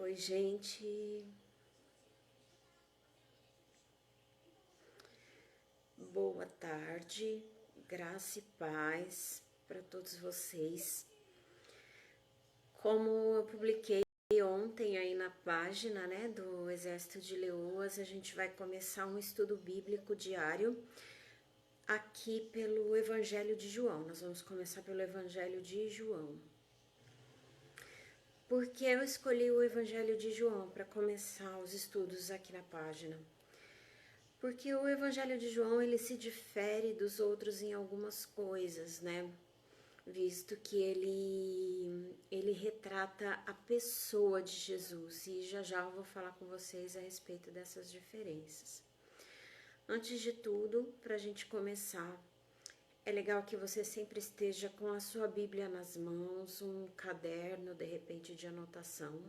Oi, gente. Boa tarde. Graça e paz para todos vocês. Como eu publiquei ontem aí na página, né, do Exército de Leoas, a gente vai começar um estudo bíblico diário aqui pelo Evangelho de João. Nós vamos começar pelo Evangelho de João. Por que eu escolhi o Evangelho de João para começar os estudos aqui na página? Porque o Evangelho de João, ele se difere dos outros em algumas coisas, né? Visto que ele retrata a pessoa de Jesus, e já eu vou falar com vocês a respeito dessas diferenças. Antes de tudo, para a gente começar, é legal que você sempre esteja com a sua Bíblia nas mãos, um caderno, de repente, de anotação.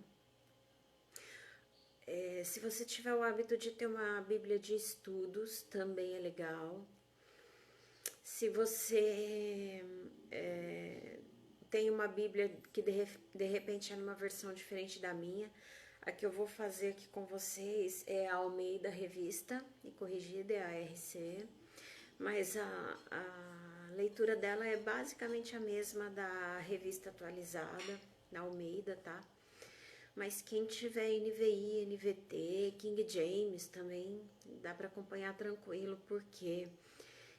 Se você tiver o hábito de ter uma Bíblia de estudos, também é legal. Se você tem uma Bíblia que de repente é numa versão diferente da minha, a que eu vou fazer aqui com vocês é a Almeida Revista e Corrigida, é a RC, mas a leitura dela é basicamente a mesma da revista atualizada, da Almeida, tá? Mas quem tiver NVI, NVT, King James também dá para acompanhar tranquilo, porque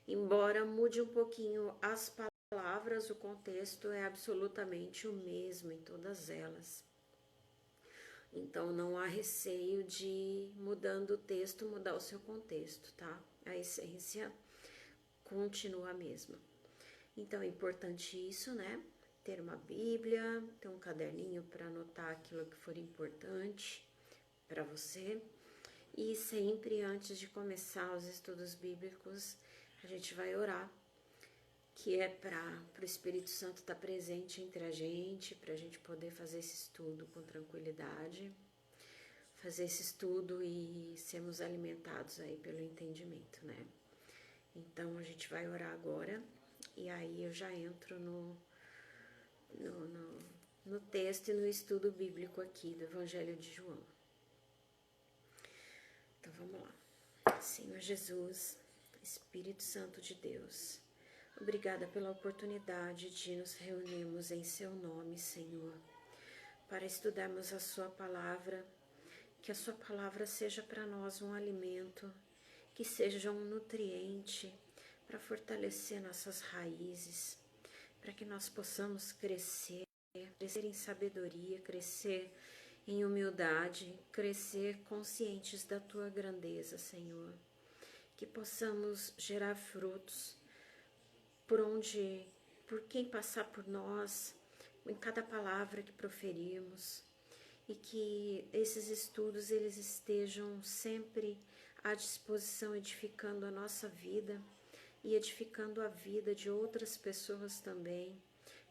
embora mude um pouquinho as palavras, o contexto é absolutamente o mesmo em todas elas. Então não há receio de, mudando o texto, mudar o seu contexto, tá? A essência continua a mesma. Então é importante isso, né? Ter uma Bíblia, ter um caderninho para anotar aquilo que for importante para você. E sempre antes de começar os estudos bíblicos, a gente vai orar, que é para o Espírito Santo estar presente entre a gente, para a gente poder fazer esse estudo com tranquilidade, fazer esse estudo e sermos alimentados aí pelo entendimento, né? Então a gente vai orar agora e aí eu já entro no texto e no estudo bíblico aqui do Evangelho de João. Então vamos lá. Senhor Jesus, Espírito Santo de Deus, obrigada pela oportunidade de nos reunirmos em seu nome, Senhor, para estudarmos a sua palavra, que a sua palavra seja para nós um alimento, que seja um nutriente para fortalecer nossas raízes, para que nós possamos crescer em sabedoria, crescer em humildade, crescer conscientes da tua grandeza, Senhor. Que possamos gerar frutos por quem passar por nós, em cada palavra que proferirmos, e que esses estudos eles estejam sempre à disposição, edificando a nossa vida e edificando a vida de outras pessoas também,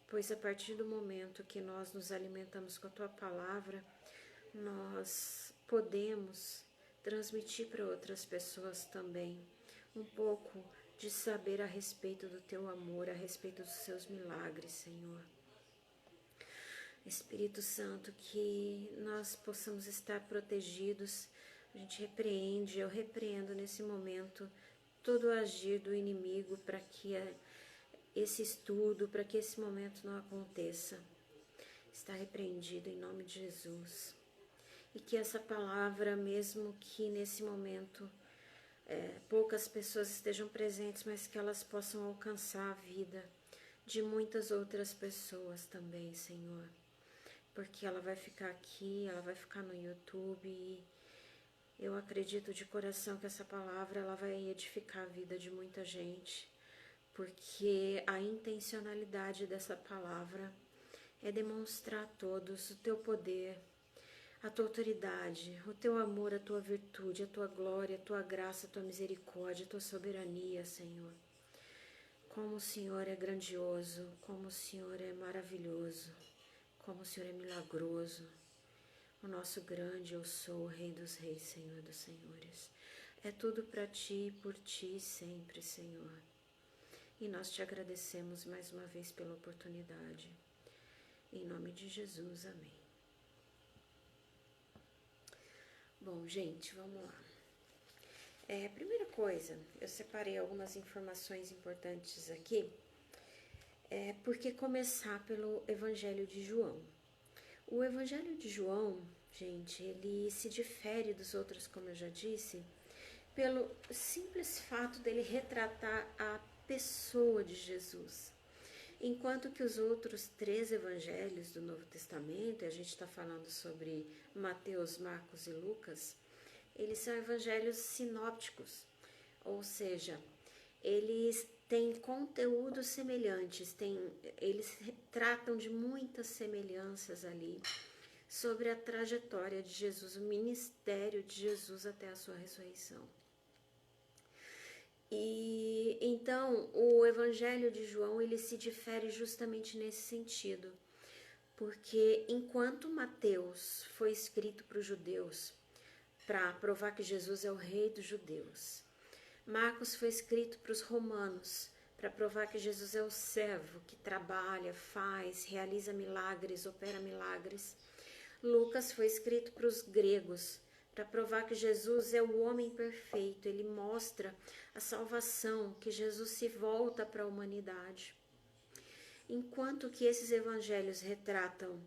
pois a partir do momento que nós nos alimentamos com a tua palavra, nós podemos transmitir para outras pessoas também um pouco de saber a respeito do teu amor, a respeito dos seus milagres, Senhor. Espírito Santo, que nós possamos estar protegidos. A gente repreende, eu repreendo nesse momento todo o agir do inimigo para que esse estudo, para que esse momento não aconteça. Está repreendido em nome de Jesus. E que essa palavra, mesmo que nesse momento poucas pessoas estejam presentes, mas que elas possam alcançar a vida de muitas outras pessoas também, Senhor. Porque ela vai ficar aqui, ela vai ficar no YouTube e eu acredito de coração que essa palavra ela vai edificar a vida de muita gente, porque a intencionalidade dessa palavra é demonstrar a todos o teu poder, a tua autoridade, o teu amor, a tua virtude, a tua glória, a tua graça, a tua misericórdia, a tua soberania, Senhor. Como o Senhor é grandioso, como o Senhor é maravilhoso, como o Senhor é milagroso. O nosso grande eu sou, o Rei dos Reis, Senhor dos Senhores. É tudo para ti e por ti sempre, Senhor. E nós te agradecemos mais uma vez pela oportunidade. Em nome de Jesus, amém. Bom, gente, vamos lá. Primeira coisa, eu separei algumas informações importantes aqui. Por que começar pelo Evangelho de João? O Evangelho de João, gente, ele se difere dos outros, como eu já disse, pelo simples fato dele retratar a pessoa de Jesus. Enquanto que os outros 3 evangelhos do Novo Testamento, e a gente está falando sobre Mateus, Marcos e Lucas, eles são evangelhos sinópticos, ou seja, eles têm conteúdos semelhantes, eles tratam de muitas semelhanças ali sobre a trajetória de Jesus, o ministério de Jesus até a sua ressurreição. E então o Evangelho de João ele se difere justamente nesse sentido, porque enquanto Mateus foi escrito para os judeus para provar que Jesus é o rei dos judeus, Marcos foi escrito para os romanos para provar que Jesus é o servo que trabalha, faz, realiza milagres, opera milagres. Lucas foi escrito para os gregos para provar que Jesus é o homem perfeito. Ele mostra a salvação, que Jesus se volta para a humanidade. Enquanto que esses evangelhos retratam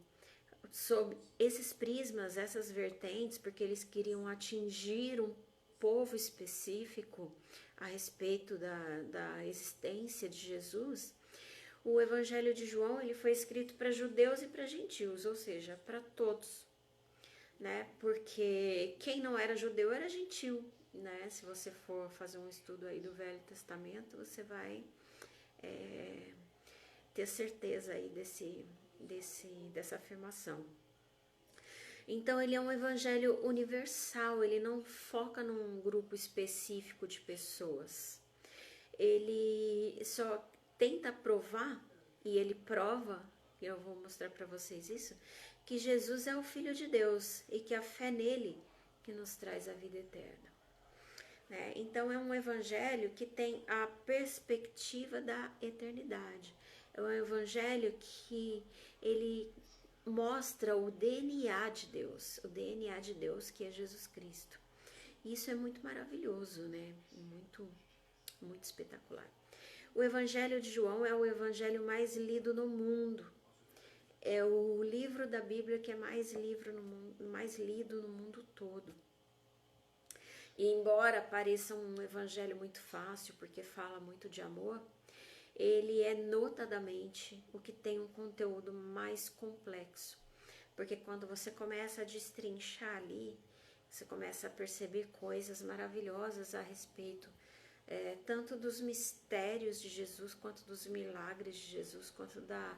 sob esses prismas, essas vertentes, porque eles queriam atingir um povo específico a respeito da existência de Jesus, o Evangelho de João ele foi escrito para judeus e para gentios, ou seja, para todos, né? Porque quem não era judeu era gentil, né? Se você for fazer um estudo aí do Velho Testamento, você vai ter certeza aí dessa afirmação. Então ele é um evangelho universal, ele não foca num grupo específico de pessoas. Ele só tenta provar, e ele prova, e eu vou mostrar para vocês isso, que Jesus é o Filho de Deus e que a fé nele que nos traz a vida eterna. Então é um evangelho que tem a perspectiva da eternidade. É um evangelho que ele mostra o DNA de Deus que é Jesus Cristo. Isso é muito maravilhoso, né? Muito, muito espetacular. O Evangelho de João é o evangelho mais lido no mundo. É o livro da Bíblia que é mais lido no mundo todo. E embora pareça um evangelho muito fácil, porque fala muito de amor, ele é notadamente o que tem um conteúdo mais complexo. Porque quando você começa a destrinchar ali, você começa a perceber coisas maravilhosas a respeito tanto dos mistérios de Jesus, quanto dos milagres de Jesus, quanto da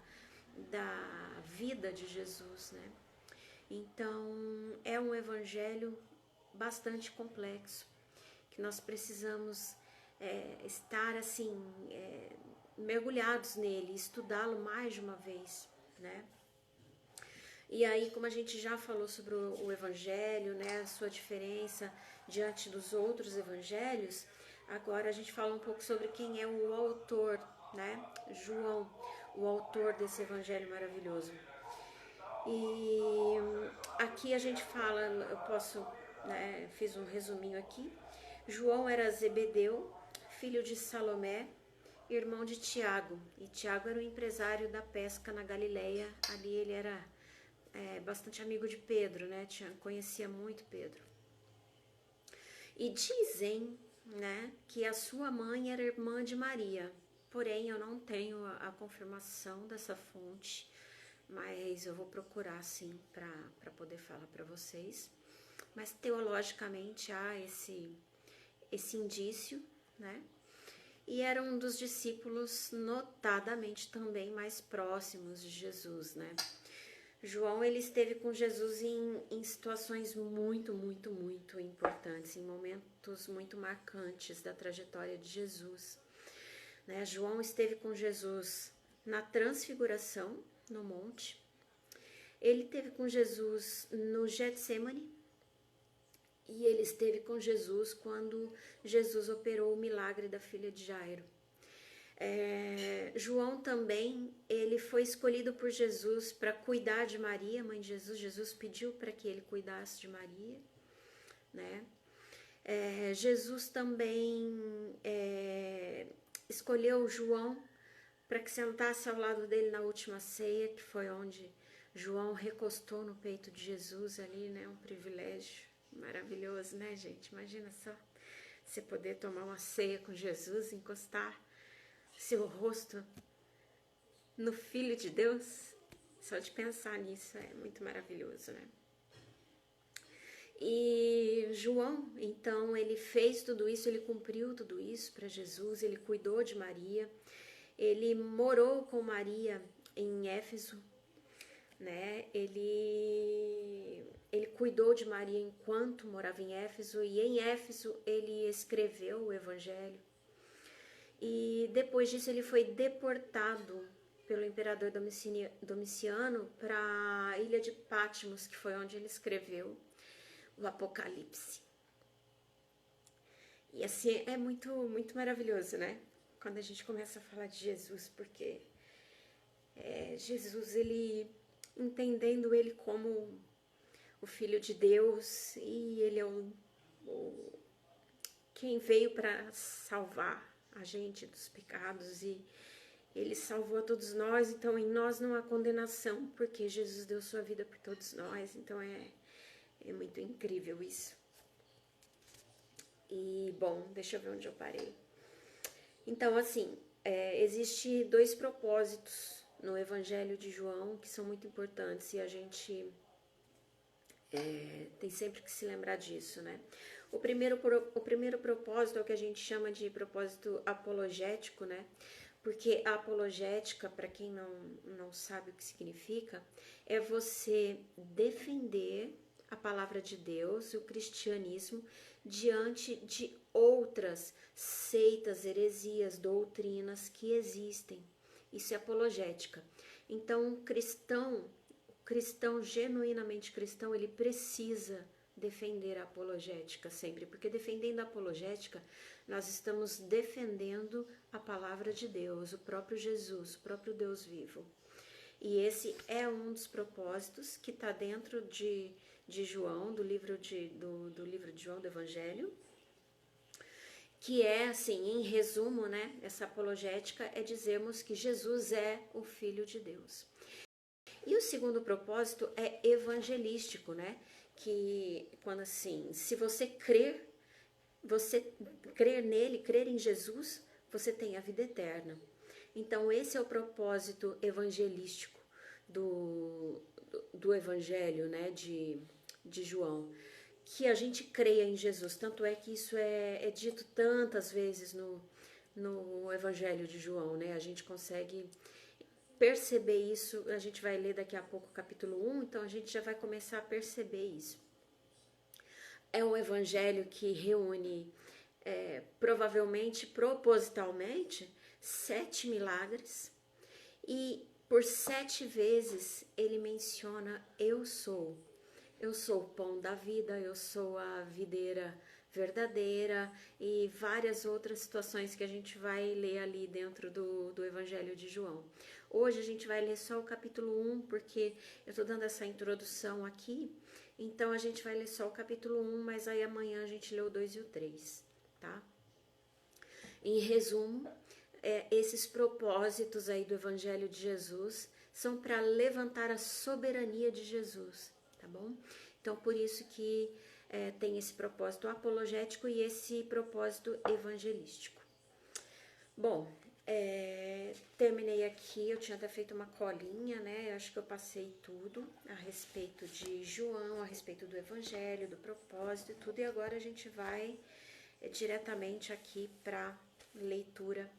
vida de Jesus, né? Então, é um evangelho bastante complexo, que nós precisamos estar assim, mergulhados nele, estudá-lo mais de uma vez, né? E aí, como a gente já falou sobre o evangelho, né, a sua diferença diante dos outros evangelhos, agora a gente fala um pouco sobre quem é o autor, né? João, o autor desse evangelho maravilhoso. E aqui a gente fala, fiz um resuminho aqui. João era Zebedeu, filho de Salomé, irmão de Tiago. E Tiago era um empresário da pesca na Galileia. Ali ele era bastante amigo de Pedro, né? Conhecia muito Pedro. E dizem, né, que a sua mãe era irmã de Maria. Porém, eu não tenho a confirmação dessa fonte, mas eu vou procurar sim para poder falar para vocês. Mas teologicamente há esse indício, né? E era um dos discípulos notadamente também mais próximos de Jesus, né? João ele esteve com Jesus em situações muito, muito, muito importantes, em momentos muito marcantes da trajetória de Jesus. Né? João esteve com Jesus na transfiguração, no monte. Ele esteve com Jesus no Getsemane. E ele esteve com Jesus quando Jesus operou o milagre da filha de Jairo. João também, ele foi escolhido por Jesus para cuidar de Maria, mãe de Jesus. Jesus pediu para que ele cuidasse de Maria, né? Jesus também escolheu João para que sentasse ao lado dele na última ceia, que foi onde João recostou no peito de Jesus ali, né? Um privilégio maravilhoso, né, gente? Imagina só você poder tomar uma ceia com Jesus, encostar seu rosto no Filho de Deus. Só de pensar nisso é muito maravilhoso, né? E João, então, ele fez tudo isso, ele cumpriu tudo isso para Jesus, ele cuidou de Maria, ele morou com Maria em Éfeso, né? Ele cuidou de Maria enquanto morava em Éfeso, e em Éfeso ele escreveu o Evangelho. E depois disso ele foi deportado pelo imperador Domiciano para a ilha de Patmos, que foi onde ele escreveu o Apocalipse. E assim, é muito, muito maravilhoso, né? Quando a gente começa a falar de Jesus, porque Jesus, ele, entendendo ele como o Filho de Deus, e ele é quem veio para salvar a gente dos pecados, e ele salvou a todos nós, então em nós não há condenação, porque Jesus deu sua vida por todos nós, então é muito incrível isso. E, bom, deixa eu ver onde eu parei. Então, assim, existe 2 propósitos no Evangelho de João que são muito importantes e a gente tem sempre que se lembrar disso, né? O primeiro propósito é o que a gente chama de propósito apologético, né? Porque a apologética, para quem não sabe o que significa, é você defender a palavra de Deus, o cristianismo, diante de outras seitas, heresias, doutrinas que existem. Isso é apologética. Então, o cristão genuinamente cristão, ele precisa defender a apologética sempre, porque defendendo a apologética, nós estamos defendendo a palavra de Deus, o próprio Jesus, o próprio Deus vivo. E esse é um dos propósitos que está dentro de João, do livro de João, do Evangelho, que é, assim, em resumo, né, essa apologética é dizermos que Jesus é o Filho de Deus. E o segundo propósito é evangelístico, né, que quando assim, se você crer nele, crer em Jesus, você tem a vida eterna. Então esse é o propósito evangelístico do Evangelho, né, de João, que a gente creia em Jesus. Tanto é que isso é dito tantas vezes no Evangelho de João, né? A gente consegue perceber isso, a gente vai ler daqui a pouco o capítulo 1, então a gente já vai começar a perceber isso. É um evangelho que reúne, provavelmente, propositalmente, 7 milagres, e por 7 vezes ele menciona eu sou o pão da vida, eu sou a videira verdadeira, e várias outras situações que a gente vai ler ali dentro do Evangelho de João. Hoje a gente vai ler só o capítulo 1, porque eu estou dando essa introdução aqui, então a gente vai ler só o capítulo 1, mas aí amanhã a gente lê o 2 e o 3, tá? Em resumo, esses propósitos aí do Evangelho de Jesus são para levantar a soberania de Jesus, tá bom? Então, por isso que tem esse propósito apologético e esse propósito evangelístico. Bom, terminei aqui, eu tinha até feito uma colinha, né? Eu acho que eu passei tudo a respeito de João, a respeito do Evangelho, do propósito e tudo, e agora a gente vai diretamente aqui para leitura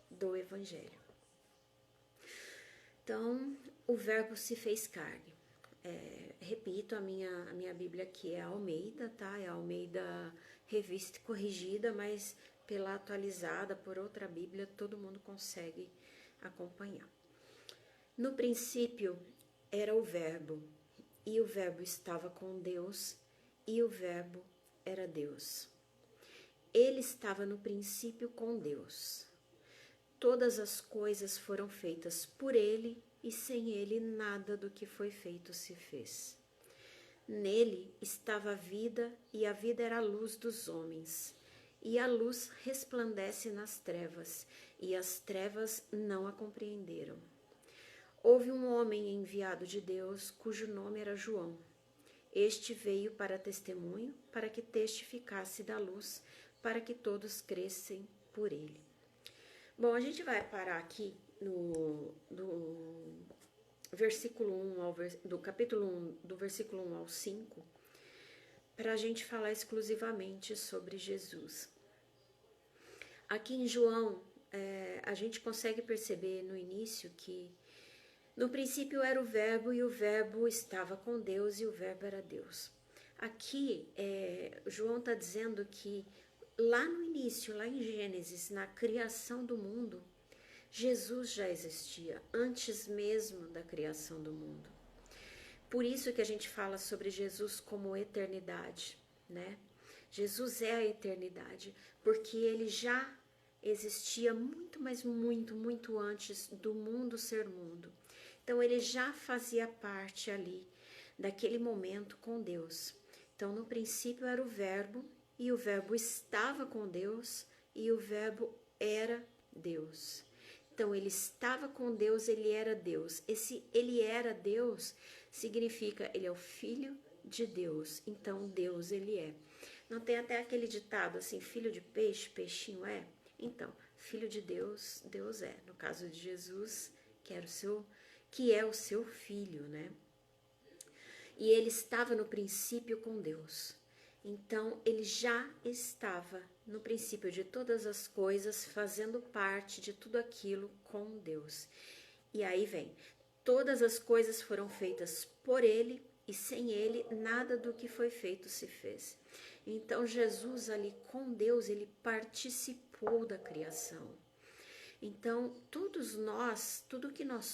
do Evangelho. Então, o Verbo se fez carne. Repito, a minha Bíblia aqui é a Almeida, tá? É a Almeida revista e corrigida, mas pela atualizada por outra Bíblia, todo mundo consegue acompanhar. No princípio era o Verbo, e o Verbo estava com Deus, e o Verbo era Deus. Ele estava no princípio com Deus. Todas as coisas foram feitas por ele, e sem ele nada do que foi feito se fez. Nele estava a vida, e a vida era a luz dos homens. E a luz resplandece nas trevas, e as trevas não a compreenderam. Houve um homem enviado de Deus, cujo nome era João. Este veio para testemunho, para que testificasse da luz, para que todos crescem por ele. Bom, a gente vai parar aqui no versículo 1 do capítulo 1, do versículo 1 ao 5, para a gente falar exclusivamente sobre Jesus. Aqui em João, a gente consegue perceber no início que no princípio era o verbo, e o verbo estava com Deus, e o verbo era Deus. Aqui, João está dizendo que lá no início, lá em Gênesis, na criação do mundo, Jesus já existia, antes mesmo da criação do mundo. Por isso que a gente fala sobre Jesus como eternidade, né? Jesus é a eternidade, porque ele já existia muito, mas muito, muito antes do mundo ser mundo. Então ele já fazia parte ali daquele momento com Deus. Então no princípio era o verbo, e o verbo estava com Deus, e o verbo era Deus. Então ele estava com Deus, ele era Deus. Esse ele era Deus significa ele é o Filho de Deus. Então Deus ele é. Não tem até aquele ditado assim, filho de peixe, peixinho é? Então, filho de Deus, Deus é. No caso de Jesus, que é o seu filho, né? E ele estava no princípio com Deus. Então, ele já estava no princípio de todas as coisas, fazendo parte de tudo aquilo com Deus. E aí vem, todas as coisas foram feitas por ele, e sem ele nada do que foi feito se fez. Então, Jesus ali com Deus, ele participou da criação. Então, todos nós, tudo que nós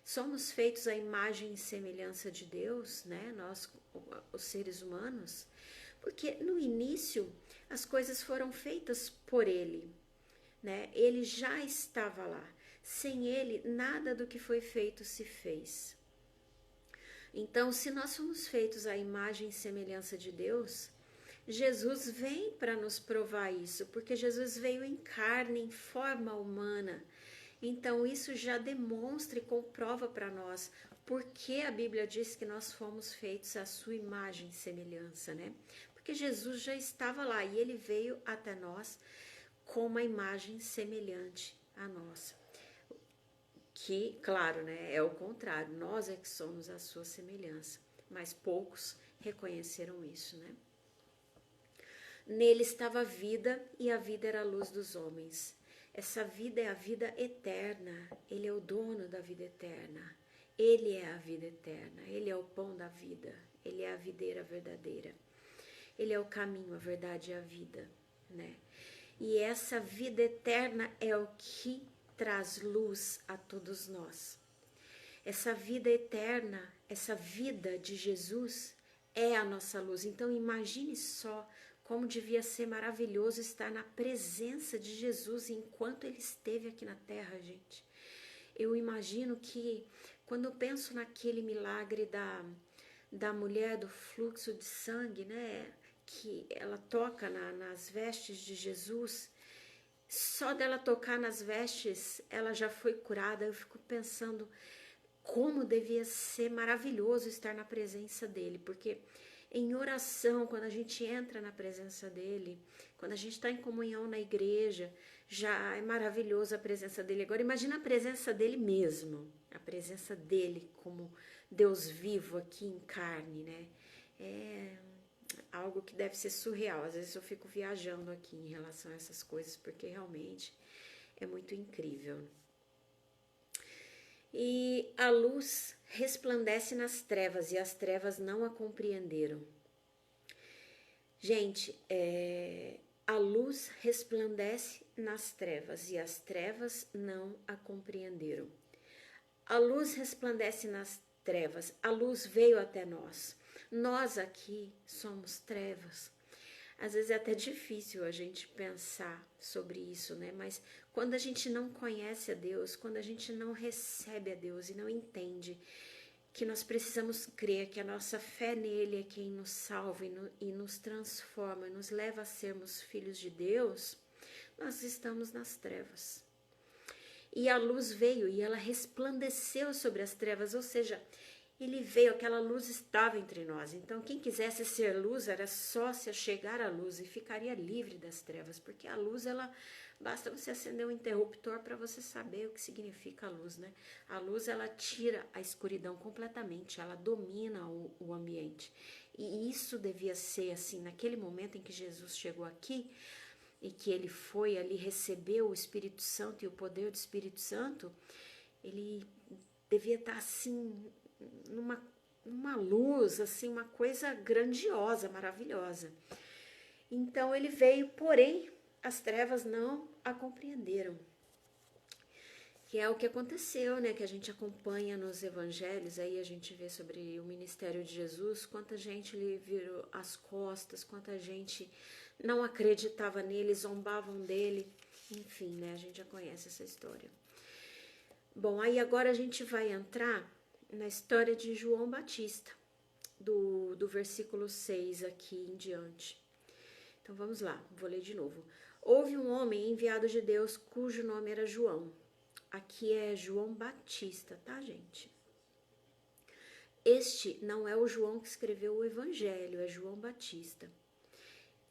somos feitos à imagem e semelhança de Deus, né? Nós, os seres humanos, porque no início as coisas foram feitas por ele, né? Ele já estava lá. Sem ele, nada do que foi feito se fez. Então, se nós somos feitos à imagem e semelhança de Deus, Jesus vem para nos provar isso, porque Jesus veio em carne, em forma humana. Então, isso já demonstra e comprova para nós porque a Bíblia diz que nós fomos feitos à sua imagem e semelhança, né? Porque Jesus já estava lá e ele veio até nós com uma imagem semelhante à nossa. Que, claro, né, é o contrário, nós é que somos a sua semelhança, mas poucos reconheceram isso, né? Nele estava a vida, e a vida era a luz dos homens. Essa vida é a vida eterna, ele é o dono da vida eterna, ele é a vida eterna, ele é o pão da vida, ele é a videira verdadeira, ele é o caminho, a verdade e a vida, né? E essa vida eterna é o que traz luz a todos nós. Essa vida eterna, essa vida de Jesus é a nossa luz. Então imagine só como devia ser maravilhoso estar na presença de Jesus enquanto ele esteve aqui na terra, gente. Eu imagino que quando eu penso naquele milagre da mulher do fluxo de sangue, né, que ela toca nas vestes de Jesus, só dela tocar nas vestes, ela já foi curada. Eu fico pensando como devia ser maravilhoso estar na presença dele, porque em oração, quando a gente entra na presença dele, quando a gente está em comunhão na igreja, já é maravilhoso a presença dele. Agora imagina a presença dele mesmo, a presença dele como Deus vivo aqui em carne, né? É algo que deve ser surreal. Às vezes eu fico viajando aqui em relação a essas coisas, porque realmente é muito incrível. E a luz resplandece nas trevas, e as trevas não a compreenderam. Gente, a luz resplandece nas trevas, e as trevas não a compreenderam. A luz resplandece nas trevas, a luz veio até nós. Nós aqui somos trevas. Às vezes é até difícil a gente pensar sobre isso, né? Mas quando a gente não conhece a Deus, quando a gente não recebe a Deus e não entende que nós precisamos crer que a nossa fé nele é quem nos salva e nos transforma, nos leva a sermos filhos de Deus, nós estamos nas trevas. E a luz veio e ela resplandeceu sobre as trevas, ou seja, ele veio, aquela luz estava entre nós. Então, quem quisesse ser luz era só se chegar à luz e ficaria livre das trevas, porque a luz, ela basta você acender um interruptor para você saber o que significa a luz, né? A luz, ela tira a escuridão completamente, ela domina o ambiente. E isso devia ser assim, naquele momento em que Jesus chegou aqui e que ele foi ali, recebeu o Espírito Santo e o poder do Espírito Santo, ele devia estar assim, numa luz, assim, uma coisa grandiosa, maravilhosa. Então ele veio, porém, as trevas não a compreenderam. Que é o que aconteceu, né? Que a gente acompanha nos evangelhos, aí a gente vê sobre o ministério de Jesus, quanta gente lhe virou as costas, quanta gente não acreditava nele, zombavam dele, enfim, né? A gente já conhece essa história. Bom, aí agora a gente vai entrar na história de João Batista, do versículo 6 aqui em diante. Então vamos lá, vou ler de novo. Houve um homem enviado de Deus cujo nome era João. Aqui é João Batista, tá, gente? Este não é o João que escreveu o Evangelho, é João Batista.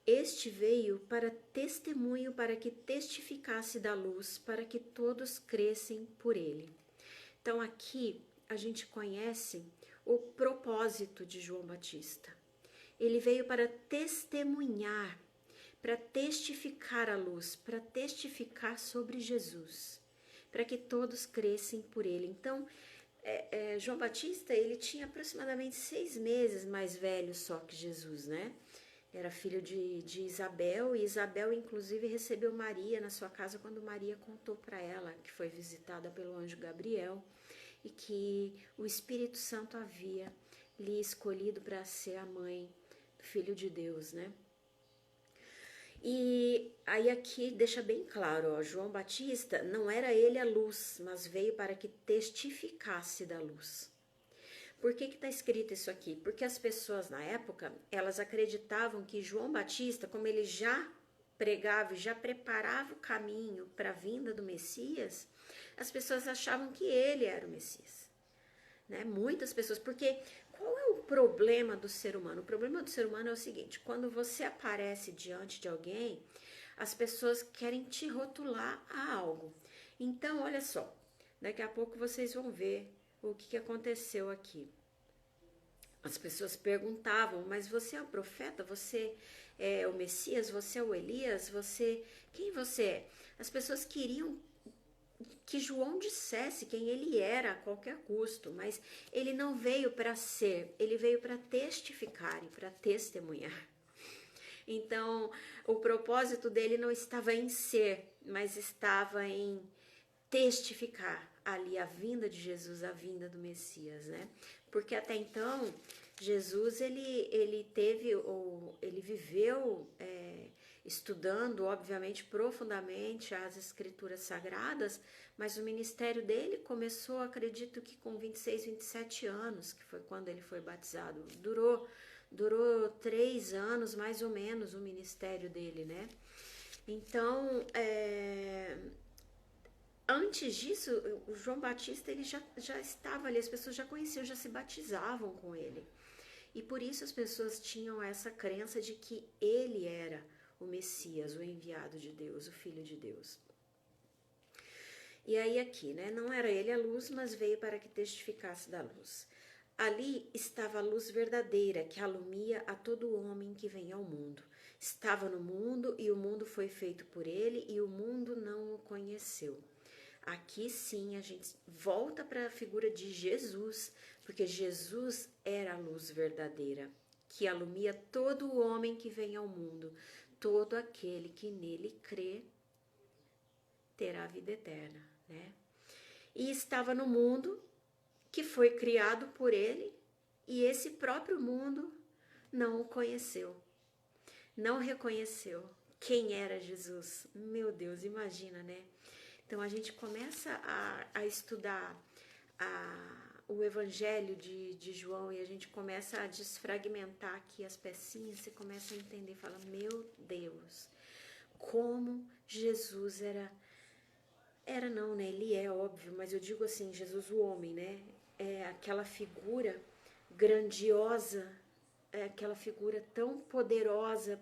Este veio para testemunho, para que testificasse da luz, para que todos crescem por ele. Então aqui a gente conhece o propósito de João Batista. Ele veio para testemunhar, para testificar a luz, para testificar sobre Jesus, para que todos crescem por ele. Então, João Batista, ele tinha aproximadamente 6 meses mais velho só que Jesus, né? Era filho de Isabel, e Isabel, inclusive, recebeu Maria na sua casa quando Maria contou para ela que foi visitada pelo anjo Gabriel e que o Espírito Santo havia lhe escolhido para ser a mãe do Filho de Deus, né? E aí aqui deixa bem claro, ó, João Batista não era ele a luz, mas veio para que testificasse da luz. Por que está escrito isso aqui? Porque as pessoas na época, elas acreditavam que João Batista, como ele já pregava e já preparava o caminho para a vinda do Messias, as pessoas achavam que ele era o Messias. Né? Muitas pessoas, porque qual é o problema do ser humano? O problema do ser humano é o seguinte, quando você aparece diante de alguém, as pessoas querem te rotular a algo. Então, olha só, daqui a pouco vocês vão ver o que aconteceu aqui. As pessoas perguntavam, mas você é o profeta? Você é o Messias? Você é o Elias? Quem você é? As pessoas queriam que João dissesse quem ele era a qualquer custo, mas ele não veio para ser, ele veio para testificar e para testemunhar. Então, o propósito dele não estava em ser, mas estava em testificar ali a vinda de Jesus, a vinda do Messias, né? Porque até então, Jesus, ele viveu estudando, obviamente, profundamente as Escrituras Sagradas, mas o ministério dele começou, acredito que com 26, 27 anos, que foi quando ele foi batizado. Durou 3 anos, mais ou menos, o ministério dele, né? Então, antes disso, o João Batista ele já estava ali, as pessoas já conheciam, já se batizavam com ele. E por isso as pessoas tinham essa crença de que ele era o Messias, o enviado de Deus, o Filho de Deus. E aí aqui, né? Não era ele a luz, mas veio para que testificasse da luz. Ali estava a luz verdadeira que alumia a todo homem que vem ao mundo. Estava no mundo e o mundo foi feito por ele e o mundo não o conheceu. Aqui sim a gente volta para a figura de Jesus, porque Jesus era a luz verdadeira, que alumia todo o homem que vem ao mundo. Todo aquele que nele crê terá a vida eterna, né? E estava no mundo, que foi criado por ele, e esse próprio mundo não o conheceu, não reconheceu quem era Jesus. Meu Deus, imagina, né? Então a gente começa a estudar o Evangelho de João e a gente começa a desfragmentar aqui as pecinhas, você começa a entender, fala, meu Deus, como Jesus era não, né? Ele é óbvio, mas eu digo assim, Jesus o homem, né? É aquela figura grandiosa, é aquela figura tão poderosa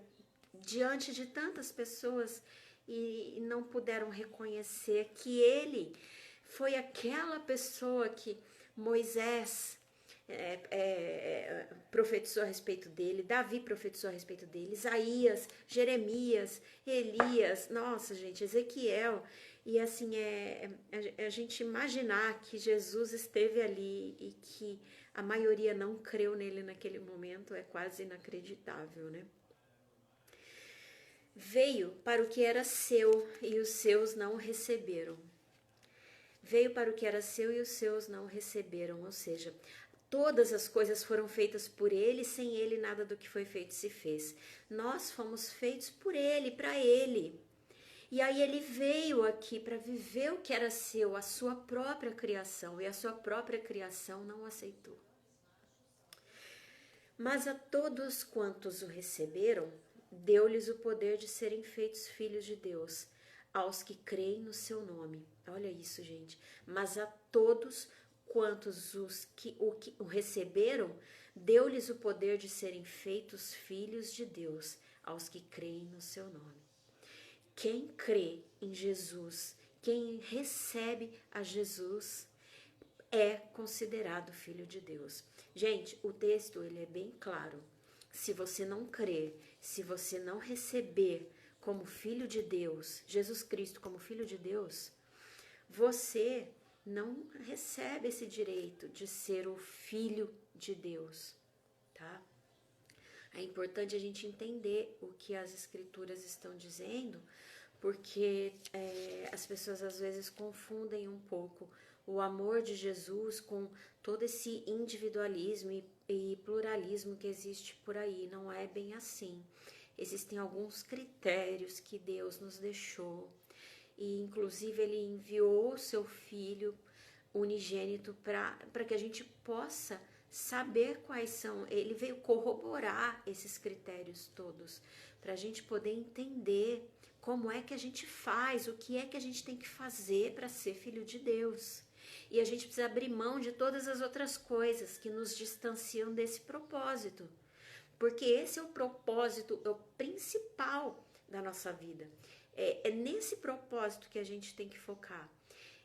diante de tantas pessoas e não puderam reconhecer que ele foi aquela pessoa que Moisés profetizou a respeito dele, Davi profetizou a respeito dele, Isaías, Jeremias, Elias, nossa gente, Ezequiel. E assim, a gente imaginar que Jesus esteve ali e que a maioria não creu nele naquele momento é quase inacreditável, né? Veio para o que era seu e os seus não o receberam. Veio para o que era seu e os seus não o receberam, ou seja, todas as coisas foram feitas por ele, sem ele nada do que foi feito se fez. Nós fomos feitos por ele, para ele. E aí ele veio aqui para viver o que era seu, a sua própria criação, e a sua própria criação não o aceitou. Mas a todos quantos o receberam, deu-lhes o poder de serem feitos filhos de Deus, aos que creem no seu nome. Olha isso, gente. Mas a todos quantos o receberam, deu-lhes o poder de serem feitos filhos de Deus, aos que creem no seu nome. Quem crê em Jesus, quem recebe a Jesus, é considerado filho de Deus. Gente, o texto ele é bem claro. Se você não crer, se você não receber como filho de Deus, Jesus Cristo como filho de Deus, você não recebe esse direito de ser o filho de Deus, tá? É importante a gente entender o que as escrituras estão dizendo, porque as pessoas às vezes confundem um pouco o amor de Jesus com todo esse individualismo e pluralismo que existe por aí. Não é bem assim. Existem alguns critérios que Deus nos deixou, e inclusive ele enviou o seu Filho unigênito para que a gente possa saber quais são. Ele veio corroborar esses critérios todos, para a gente poder entender como é que a gente faz, o que é que a gente tem que fazer para ser filho de Deus. E a gente precisa abrir mão de todas as outras coisas que nos distanciam desse propósito, porque esse é o propósito, é o principal da nossa vida. É nesse propósito que a gente tem que focar,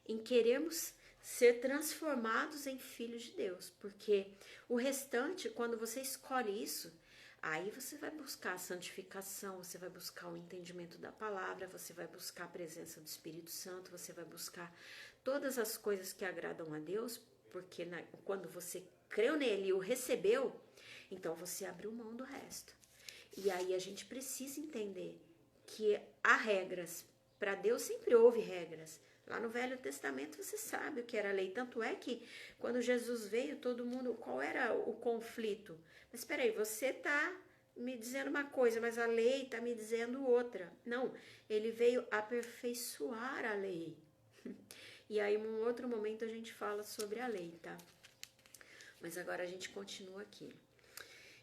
em querermos ser transformados em filhos de Deus, porque o restante, quando você escolhe isso, aí você vai buscar a santificação, você vai buscar o entendimento da palavra, você vai buscar a presença do Espírito Santo, você vai buscar todas as coisas que agradam a Deus, porque quando você creu nele e o recebeu, então você abriu mão do resto. E aí a gente precisa entender que há regras. Para Deus sempre houve regras. Lá no Velho Testamento você sabe o que era a lei. Tanto é que quando Jesus veio, todo mundo... Qual era o conflito? Mas espera aí, você está me dizendo uma coisa, mas a lei está me dizendo outra. Não, ele veio aperfeiçoar a lei. E aí, em um outro momento, a gente fala sobre a lei, tá? Mas agora a gente continua aqui.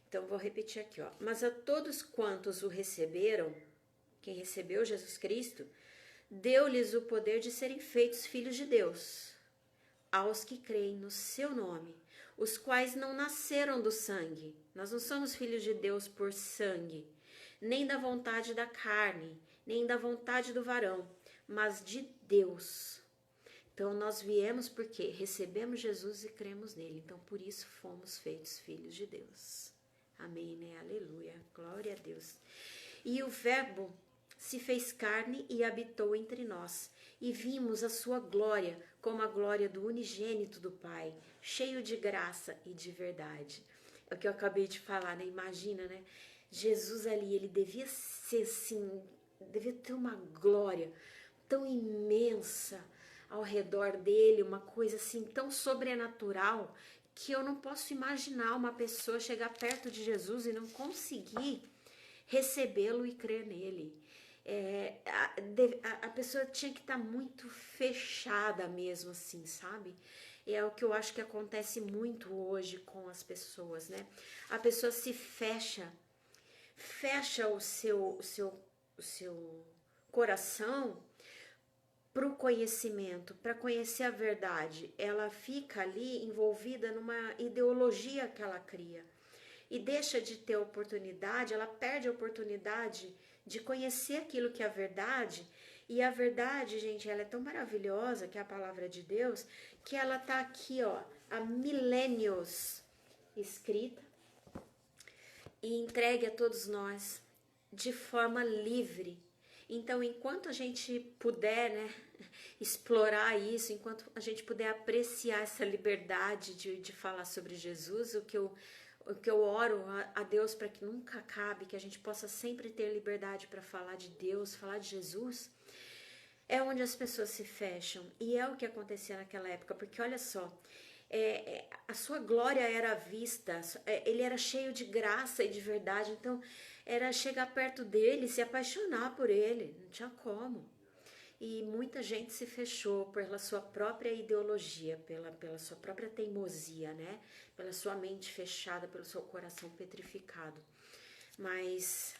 Então, vou repetir aqui, ó. Mas a todos quantos o receberam, quem recebeu Jesus Cristo, deu-lhes o poder de serem feitos filhos de Deus, aos que creem no seu nome, os quais não nasceram do sangue. Nós não somos filhos de Deus por sangue, nem da vontade da carne, nem da vontade do varão, mas de Deus. Então, nós viemos porque recebemos Jesus e cremos nele. Então, por isso fomos feitos filhos de Deus. Amém, né? Aleluia. Glória a Deus. E o Verbo se fez carne e habitou entre nós. E vimos a sua glória como a glória do unigênito do Pai, cheio de graça e de verdade. É o que eu acabei de falar, né? Imagina, né? Jesus ali, ele devia ser assim, devia ter uma glória tão imensa ao redor dele, uma coisa assim tão sobrenatural, que eu não posso imaginar uma pessoa chegar perto de Jesus e não conseguir recebê-lo e crer nele. A pessoa tinha que estar muito fechada mesmo assim, sabe? E é o que eu acho que acontece muito hoje com as pessoas, né? A pessoa se fecha o seu coração para o conhecimento, para conhecer a verdade. Ela fica ali envolvida numa ideologia que ela cria e deixa de ter oportunidade, ela perde a oportunidade de conhecer aquilo que é a verdade. E a verdade, gente, ela é tão maravilhosa, que é a palavra de Deus, que ela tá aqui, ó, há milênios escrita e entregue a todos nós de forma livre. Então, enquanto a gente puder, né, explorar isso, enquanto a gente puder apreciar essa liberdade de falar sobre Jesus, o que eu oro a Deus para que nunca acabe, que a gente possa sempre ter liberdade para falar de Deus, falar de Jesus, é onde as pessoas se fecham. E é o que acontecia naquela época, porque olha só, a sua glória era vista, ele era cheio de graça e de verdade, então era chegar perto dele, se apaixonar por ele, não tinha como. E muita gente se fechou pela sua própria ideologia, pela sua própria teimosia, né? Pela sua mente fechada, pelo seu coração petrificado. Mas,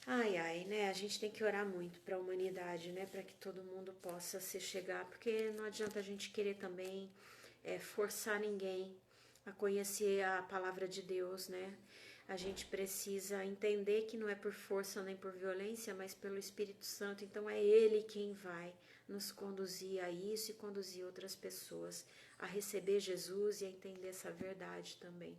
ai, ai, né? A gente tem que orar muito para a humanidade, né? Para que todo mundo possa se chegar, porque não adianta a gente querer também forçar ninguém a conhecer a palavra de Deus, né? A gente precisa entender que não é por força nem por violência, mas pelo Espírito Santo. Então é Ele quem vai nos conduzir a isso e conduzir outras pessoas a receber Jesus e a entender essa verdade também.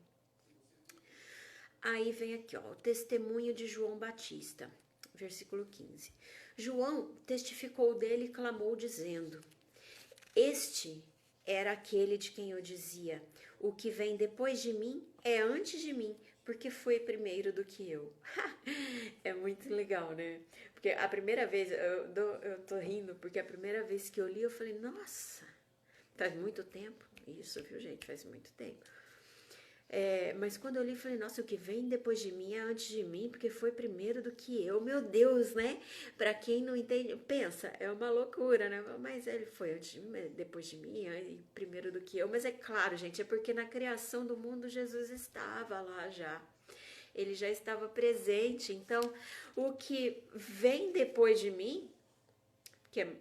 Aí vem aqui, ó, o testemunho de João Batista, versículo 15. João testificou dele e clamou dizendo: Este era aquele de quem eu dizia: o que vem depois de mim é antes de mim, porque foi primeiro do que eu. É muito legal, né? Porque a primeira vez, eu tô rindo, porque a primeira vez que eu li, eu falei, nossa, faz muito tempo. Isso, viu, gente? Faz muito tempo. Mas quando eu li, eu falei, nossa, o que vem depois de mim é antes de mim, porque foi primeiro do que eu. Meu Deus, né? Pra quem não entende, pensa, é uma loucura, né? Mas ele foi antes de mim, depois de mim, e primeiro do que eu. Mas é claro, gente, é porque na criação do mundo Jesus estava lá já. Ele já estava presente. Então, o que vem depois de mim, que é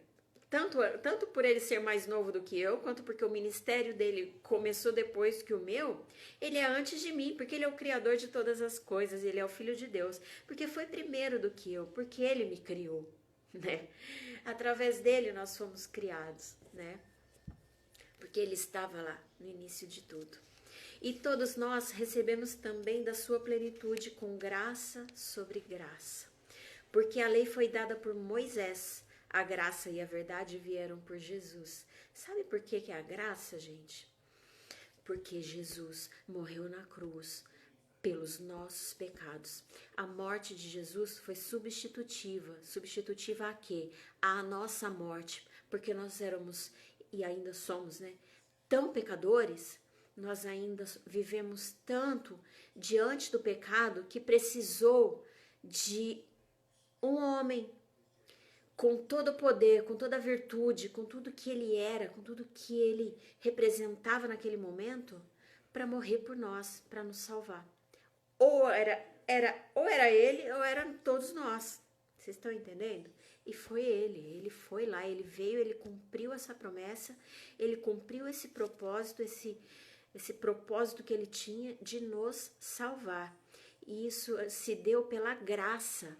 tanto por ele ser mais novo do que eu, quanto porque o ministério dele começou depois que o meu, ele é antes de mim, porque ele é o criador de todas as coisas, ele é o filho de Deus, porque foi primeiro do que eu, porque ele me criou, né? Através dele nós fomos criados, né? Porque ele estava lá no início de tudo. E todos nós recebemos também da sua plenitude com graça sobre graça. Porque a lei foi dada por Moisés, a graça e a verdade vieram por Jesus. Sabe por que é a graça, gente? Porque Jesus morreu na cruz pelos nossos pecados. A morte de Jesus foi substitutiva. Substitutiva a quê? A nossa morte. Porque nós éramos, e ainda somos, né? Tão pecadores, nós ainda vivemos tanto diante do pecado que precisou de um homem com todo o poder, com toda a virtude, com tudo que ele era, com tudo que ele representava naquele momento, para morrer por nós, para nos salvar. Ou era ele ou eram todos nós. Vocês estão entendendo? E foi ele foi lá, ele veio, ele cumpriu essa promessa, ele cumpriu esse propósito, esse propósito que ele tinha de nos salvar. E isso se deu pela graça.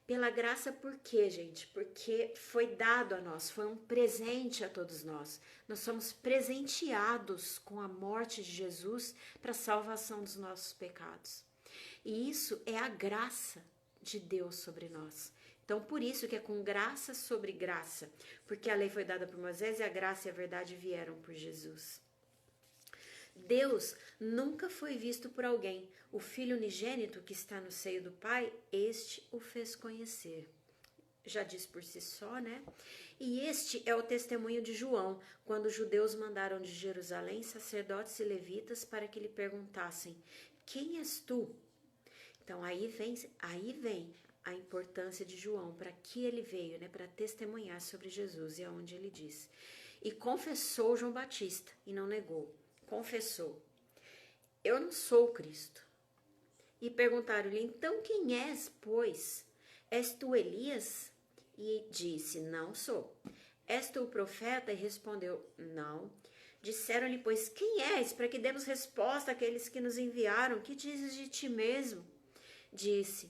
Pela graça por quê, gente? Porque foi dado a nós, foi um presente a todos nós. Nós somos presenteados com a morte de Jesus para a salvação dos nossos pecados. E isso é a graça de Deus sobre nós. Então, por isso que é com graça sobre graça, porque a lei foi dada por Moisés e a graça e a verdade vieram por Jesus. Deus nunca foi visto por alguém. O Filho unigênito que está no seio do Pai, este o fez conhecer. Já diz por si só, né? E este é o testemunho de João, quando os judeus mandaram de Jerusalém sacerdotes e levitas para que lhe perguntassem: quem és tu? Então aí vem a importância de João, para que ele veio, né? Para testemunhar sobre Jesus, e aonde ele diz: e confessou João Batista, e não negou, confessou: eu não sou o Cristo. E perguntaram-lhe: então quem és, pois? És tu Elias? E disse: não sou. És tu o profeta? E respondeu: não. Disseram-lhe, pois, quem és, para que demos resposta àqueles que nos enviaram? Que dizes de ti mesmo? Disse: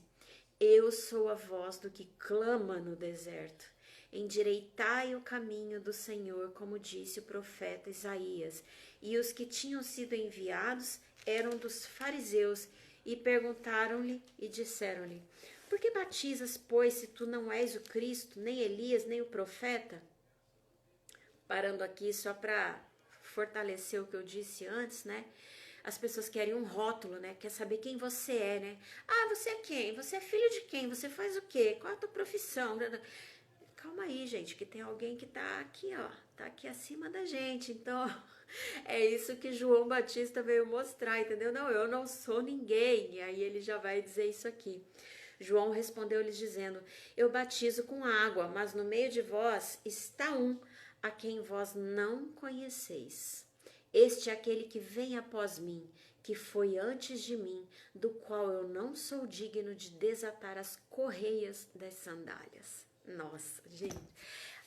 eu sou a voz do que clama no deserto. Endireitai o caminho do Senhor, como disse o profeta Isaías. E os que tinham sido enviados eram dos fariseus, e perguntaram-lhe e disseram-lhe: por que batizas, pois, se tu não és o Cristo, nem Elias, nem o profeta? Parando aqui só para fortalecer o que eu disse antes, né? As pessoas querem um rótulo, né? Quer saber quem você é, né? Ah, você é quem? Você é filho de quem? Você faz o quê? Qual é a tua profissão? Calma aí, gente, que tem alguém que tá aqui, ó. Tá aqui acima da gente. Então, é isso que João Batista veio mostrar, entendeu? Não, eu não sou ninguém. E aí ele já vai dizer isso aqui. João respondeu-lhes dizendo: eu batizo com água, mas no meio de vós está um a quem vós não conheceis. Este é aquele que vem após mim, que foi antes de mim, do qual eu não sou digno de desatar as correias das sandálias. Nossa, gente.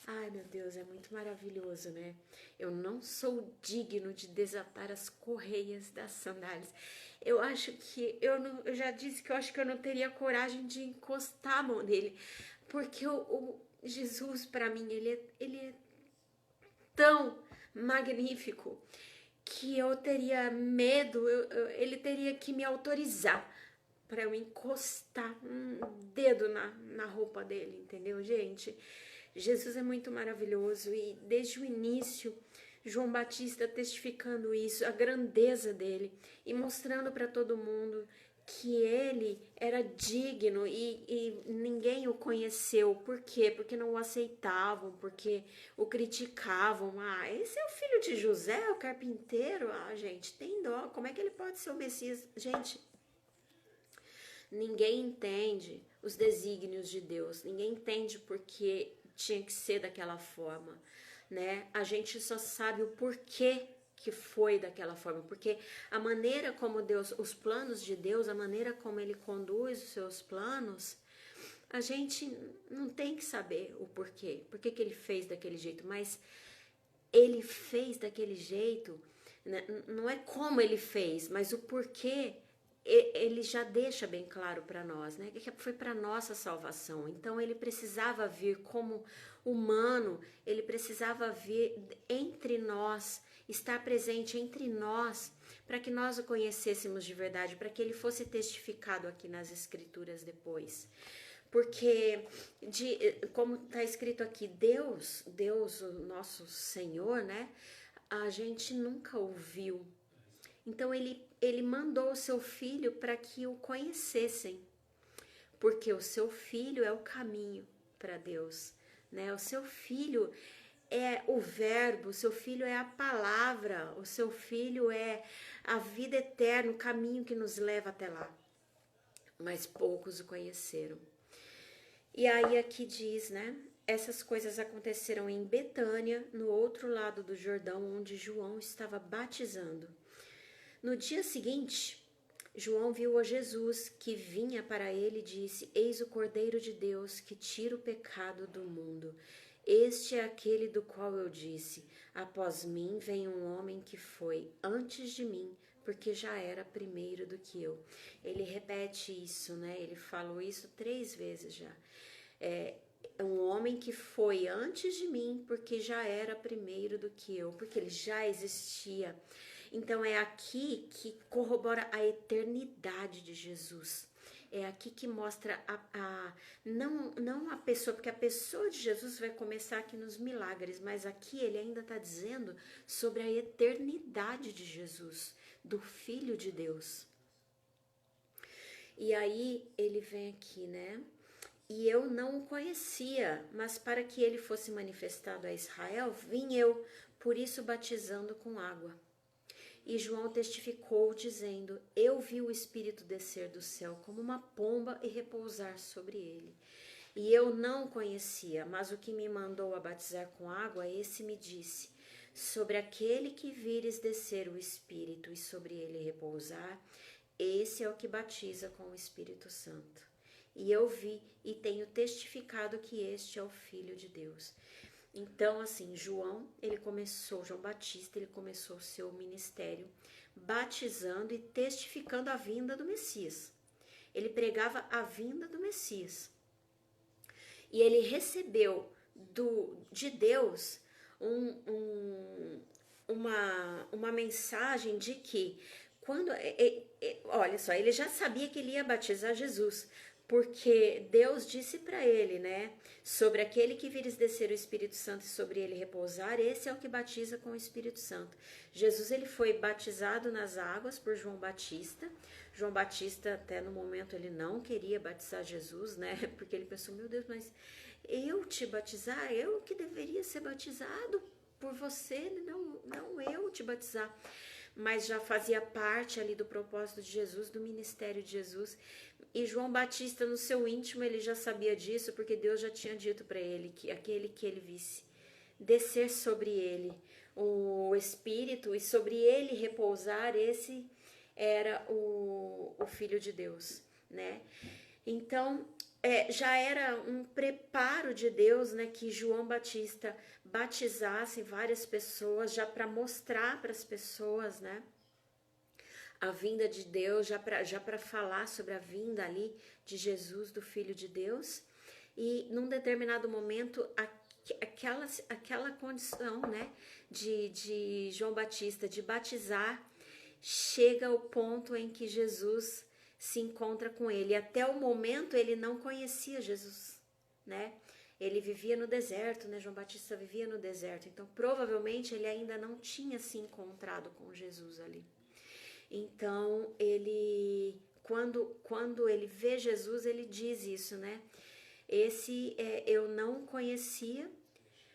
Ai, meu Deus, é muito maravilhoso, né? Eu não sou digno de desatar as correias das sandálias. Eu acho que, eu já disse que eu acho que eu não teria coragem de encostar a mão nele, porque o Jesus, para mim, ele é tão magnífico que eu teria medo, ele teria que me autorizar para eu encostar um dedo na roupa dele, entendeu, gente? Jesus é muito maravilhoso e desde o início João Batista testificando isso, a grandeza dele e mostrando para todo mundo que ele era digno e ninguém o conheceu. Por quê? Porque não o aceitavam, porque o criticavam. Ah, esse é o filho de José, o carpinteiro? Ah, gente, tem dó. Como é que ele pode ser o Messias? Gente, ninguém entende os desígnios de Deus. Ninguém entende porque tinha que ser daquela forma, né? A gente só sabe o porquê que foi daquela forma, porque a maneira como Deus, os planos de Deus, a maneira como ele conduz os seus planos, a gente não tem que saber o porquê, porque que ele fez daquele jeito, mas ele fez daquele jeito, né? Não é como ele fez, mas o porquê ele já deixa bem claro para nós, né? Que foi para nossa salvação. Então ele precisava vir como humano, ele precisava vir entre nós, estar presente entre nós, para que nós o conhecêssemos de verdade, para que ele fosse testificado aqui nas Escrituras depois. Porque, como está escrito aqui, Deus, o nosso Senhor, né? A gente nunca ouviu. Então ele mandou o seu filho para que o conhecessem, porque o seu filho é o caminho para Deus, né? O seu filho é o verbo, o seu filho é a palavra, o seu filho é a vida eterna, o caminho que nos leva até lá. Mas poucos o conheceram. E aí aqui diz, né? Essas coisas aconteceram em Betânia, no outro lado do Jordão, onde João estava batizando. No dia seguinte, João viu a Jesus que vinha para ele e disse: eis o Cordeiro de Deus que tira o pecado do mundo. Este é aquele do qual eu disse: após mim vem um homem que foi antes de mim, porque já era primeiro do que eu. Ele repete isso, né? Ele falou isso 3 vezes já. É um homem que foi antes de mim, porque já era primeiro do que eu, porque ele já existia. Então é aqui que corrobora a eternidade de Jesus. É aqui que mostra não a pessoa, porque a pessoa de Jesus vai começar aqui nos milagres, mas aqui ele ainda está dizendo sobre a eternidade de Jesus, do Filho de Deus. E aí ele vem aqui, né? E eu não o conhecia, mas para que ele fosse manifestado a Israel, vim eu, por isso batizando com água. E João testificou, dizendo: eu vi o Espírito descer do céu como uma pomba e repousar sobre ele. E eu não o conhecia, mas o que me mandou a batizar com água, esse me disse: Sobre aquele que vires descer o Espírito e sobre ele repousar, esse é o que batiza com o Espírito Santo. E eu vi e tenho testificado que este é o Filho de Deus. Então, assim, João Batista, ele começou o seu ministério batizando e testificando a vinda do Messias. Ele pregava a vinda do Messias. E ele recebeu de Deus uma mensagem de que olha só, ele já sabia que ele ia batizar Jesus, porque Deus disse para ele, né, sobre aquele que vires descer o Espírito Santo e sobre ele repousar, esse é o que batiza com o Espírito Santo. Jesus, ele foi batizado nas águas por João Batista. João Batista, até no momento, ele não queria batizar Jesus, né, porque ele pensou, meu Deus, mas eu te batizar, eu que deveria ser batizado por você, não eu te batizar. Mas já fazia parte ali do propósito de Jesus, do ministério de Jesus. E João Batista, no seu íntimo, ele já sabia disso, porque Deus já tinha dito para ele que aquele que ele visse descer sobre ele o Espírito e sobre ele repousar, esse era o Filho de Deus, né? Então, já era um preparo de Deus, né, que João Batista batizasse várias pessoas, já para mostrar para as pessoas, né, a vinda de Deus, já para falar sobre a vinda ali de Jesus, do Filho de Deus. E num determinado momento, aquela condição, né, de João Batista de batizar, chega ao ponto em que Jesus se encontra com ele. Até o momento ele não conhecia Jesus, né? Ele vivia no deserto, né? João Batista vivia no deserto, então provavelmente ele ainda não tinha se encontrado com Jesus ali. Então ele, quando ele vê Jesus, ele diz isso, né? Eu não conhecia,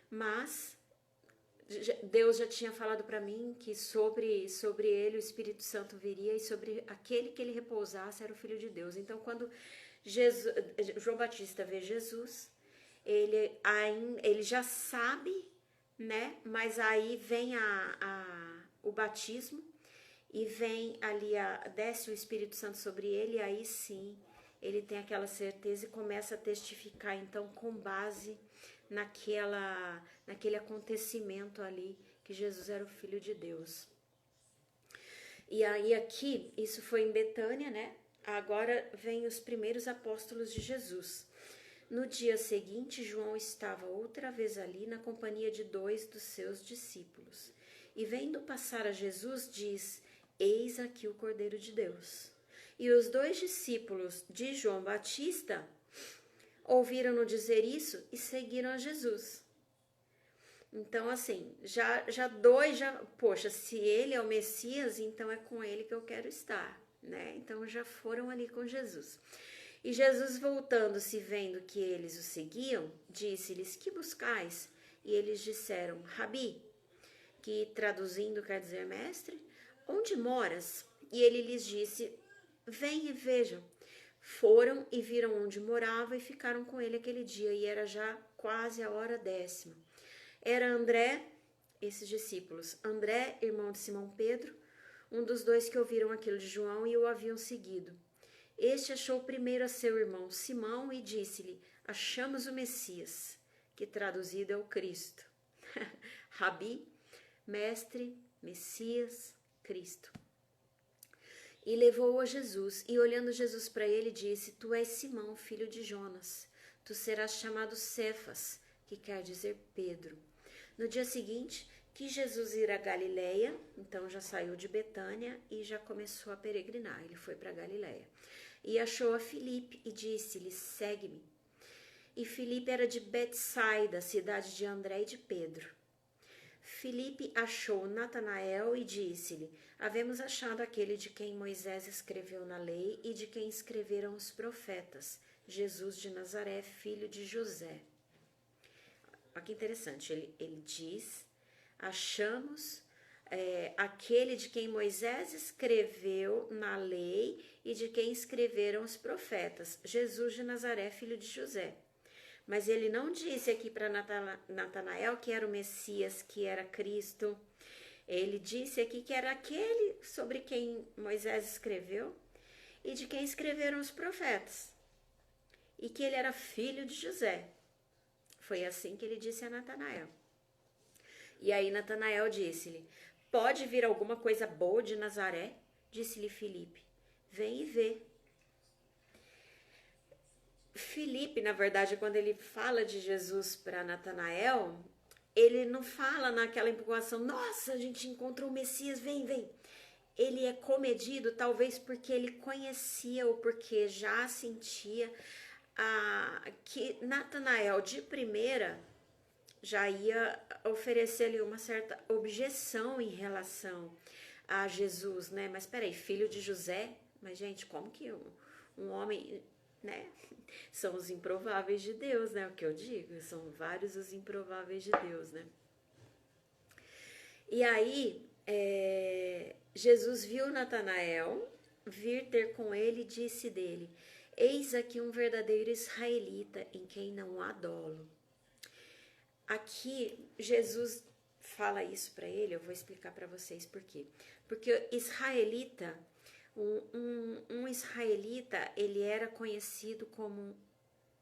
mas Deus já tinha falado para mim que sobre ele o Espírito Santo viria e sobre aquele que ele repousasse era o Filho de Deus. Então, quando João Batista vê Jesus, ele já sabe, né? Mas aí vem o batismo e vem ali, desce o Espírito Santo sobre ele, e aí sim ele tem aquela certeza e começa a testificar, então, com base naquele acontecimento ali, que Jesus era o Filho de Deus. E aí aqui, isso foi em Betânia, né? Agora vem os primeiros apóstolos de Jesus. No dia seguinte, João estava outra vez ali na companhia de 2 dos seus discípulos. E vendo passar a Jesus, diz: eis aqui o Cordeiro de Deus. E os 2 discípulos de João Batista ouviram-no dizer isso e seguiram a Jesus. Então, assim, poxa, se ele é o Messias, então é com ele que eu quero estar, né? Então já foram ali com Jesus. E Jesus, voltando-se, vendo que eles o seguiam, disse-lhes: que buscais? E eles disseram: Rabi, que traduzindo quer dizer mestre, onde moras? E ele lhes disse: vem e vejam. Foram e viram onde morava e ficaram com ele aquele dia, e era já quase a hora 10ª. Era André, esses discípulos, André, irmão de Simão Pedro, um dos 2 que ouviram aquilo de João e o haviam seguido. Este achou primeiro a seu irmão Simão e disse-lhe: achamos o Messias, que traduzido é o Cristo. Rabi, mestre, Messias, Cristo. E levou-o a Jesus, e olhando Jesus para ele, disse: tu és Simão, filho de Jonas, tu serás chamado Cefas, que quer dizer Pedro. No dia seguinte, quis Jesus ir a Galileia, então já saiu de Betânia e já começou a peregrinar, ele foi para Galileia. E achou a Filipe e disse-lhe: segue-me. E Filipe era de Betsaida, cidade de André e de Pedro. Filipe achou Natanael e disse-lhe: havemos achado aquele de quem Moisés escreveu na lei e de quem escreveram os profetas, Jesus de Nazaré, filho de José. Olha que interessante, ele diz: achamos aquele de quem Moisés escreveu na lei e de quem escreveram os profetas, Jesus de Nazaré, filho de José. Mas ele não disse aqui para Natanael que era o Messias, que era Cristo. Ele disse aqui que era aquele sobre quem Moisés escreveu e de quem escreveram os profetas, e que ele era filho de José. Foi assim que ele disse a Natanael. E aí Natanael disse-lhe: pode vir alguma coisa boa de Nazaré? Disse-lhe Filipe: vem e vê. Filipe, na verdade, quando ele fala de Jesus para Natanael, ele não fala naquela empolgação: nossa, a gente encontrou o Messias, vem, vem. Ele é comedido, talvez porque ele conhecia ou porque já sentia que Natanael, de primeira, já ia oferecer-lhe uma certa objeção em relação a Jesus, né? Mas peraí, filho de José? Mas, gente, como que um homem, né? São os improváveis de Deus, né? O que eu digo, são vários os improváveis de Deus, né? E aí, Jesus viu Natanael vir ter com ele e disse dele: eis aqui um verdadeiro israelita em quem não há dolo. Aqui, Jesus fala isso para ele, eu vou explicar para vocês por quê. Porque israelita, um israelita, ele era conhecido como um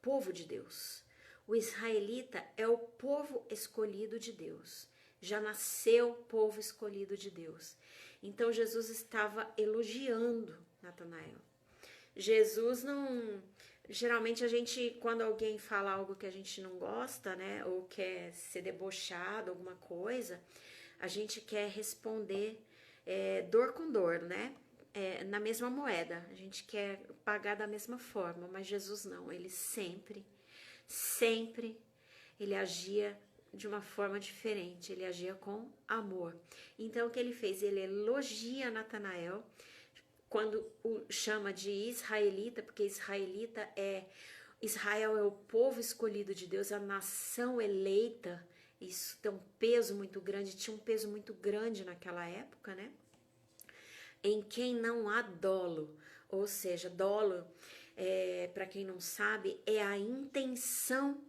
povo de Deus. O israelita é o povo escolhido de Deus. Já nasceu povo escolhido de Deus. Então, Jesus estava elogiando Natanael. Jesus não... Geralmente a gente, quando alguém fala algo que a gente não gosta, né, ou quer ser debochado, alguma coisa, a gente quer responder dor com dor, né, na mesma moeda, a gente quer pagar da mesma forma, mas Jesus não, ele sempre, ele agia de uma forma diferente, ele agia com amor. Então o que ele fez? Ele elogia Natanael, quando o chama de israelita, porque Israel é o povo escolhido de Deus, a nação eleita. Isso tem um peso muito grande, tinha um peso muito grande naquela época, né? Em quem não há dolo, ou seja, dolo, para quem não sabe, é a intenção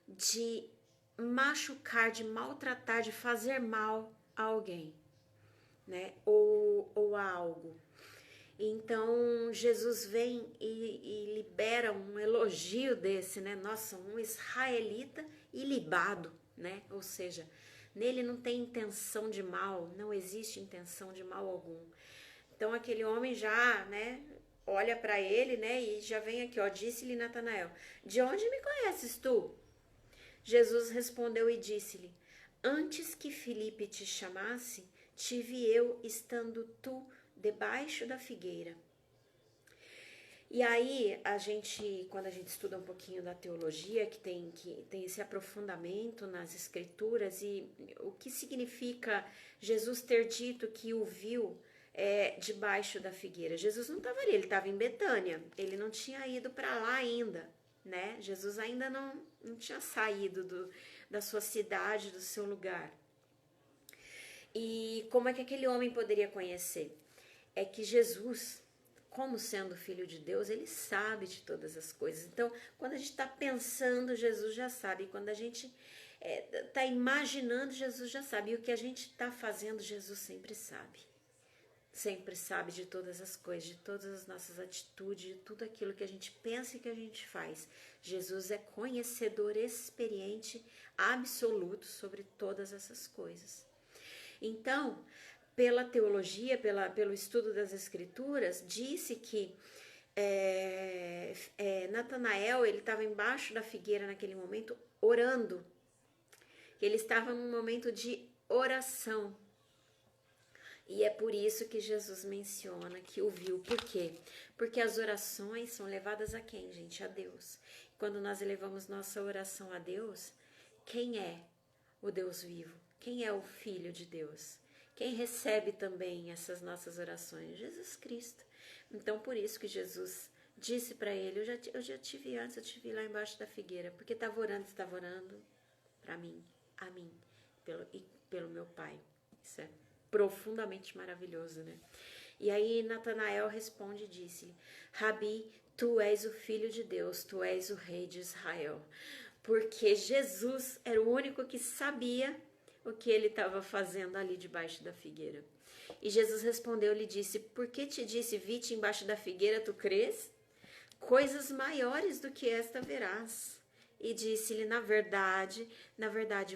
de machucar, de maltratar, de fazer mal a alguém, né? Ou a algo. Então, Jesus vem e libera um elogio desse, né? Nossa, um israelita ilibado, né? Ou seja, nele não tem intenção de mal, não existe intenção de mal algum. Então, aquele homem já, né, olha para ele, né, e já vem aqui, ó, disse-lhe Natanael: de onde me conheces tu? Jesus respondeu e disse-lhe: antes que Filipe te chamasse, te vi eu estando tu debaixo da figueira. E aí, quando a gente estuda um pouquinho da teologia, que tem esse aprofundamento nas escrituras, e o que significa Jesus ter dito que o viu debaixo da figueira. Jesus não estava ali, ele estava em Betânia, ele não tinha ido para lá ainda, né? Jesus ainda não tinha saído da sua cidade, do seu lugar. E como é que aquele homem poderia conhecer? É que Jesus, como sendo filho de Deus, ele sabe de todas as coisas. Então, quando a gente está pensando, Jesus já sabe. Quando a gente está imaginando, Jesus já sabe. E o que a gente está fazendo, Jesus sempre sabe. Sempre sabe de todas as coisas, de todas as nossas atitudes, de tudo aquilo que a gente pensa e que a gente faz. Jesus é conhecedor, experiente, absoluto sobre todas essas coisas. Então, pela teologia, pelo estudo das escrituras, disse que Natanael, ele estava embaixo da figueira naquele momento, orando. Ele estava num momento de oração. E é por isso que Jesus menciona que o viu. Por quê? Porque as orações são levadas a quem, gente? A Deus. Quando nós elevamos nossa oração a Deus, quem é o Deus vivo? Quem é o Filho de Deus? Quem recebe também essas nossas orações? Jesus Cristo. Então, por isso que Jesus disse para ele: eu já te vi antes, eu te vi lá embaixo da figueira, porque estava orando para mim, a mim, pelo meu Pai. Isso é profundamente maravilhoso, né? E aí Natanael responde e disse-lhe: Rabi, tu és o Filho de Deus, tu és o Rei de Israel. porque Jesus era o único que sabia o que ele estava fazendo ali debaixo da figueira. E Jesus respondeu e lhe disse: por que te disse, vi-te embaixo da figueira, tu crês? Coisas maiores do que esta verás. E disse-lhe: na verdade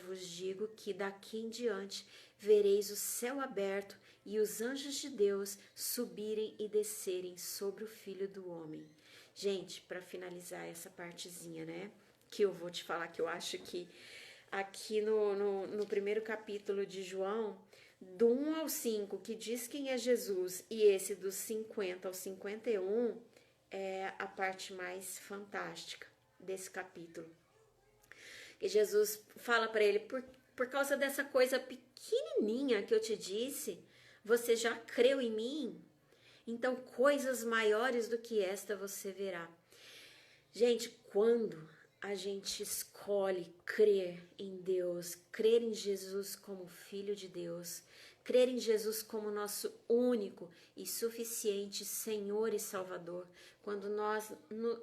vos digo que daqui em diante vereis o céu aberto e os anjos de Deus subirem e descerem sobre o Filho do Homem. Gente, para finalizar essa partezinha, né, que eu vou te falar, que eu acho que aqui no primeiro capítulo de João, do 1 ao 5, que diz quem é Jesus, e esse dos 50 ao 51, é a parte mais fantástica desse capítulo. E Jesus fala para ele: por causa dessa coisa pequenininha que eu te disse, você já creu em mim? Então coisas maiores do que esta você verá. Gente, quando a gente escolhe crer em Deus, crer em Jesus como Filho de Deus, crer em Jesus como nosso único e suficiente Senhor e Salvador, quando nós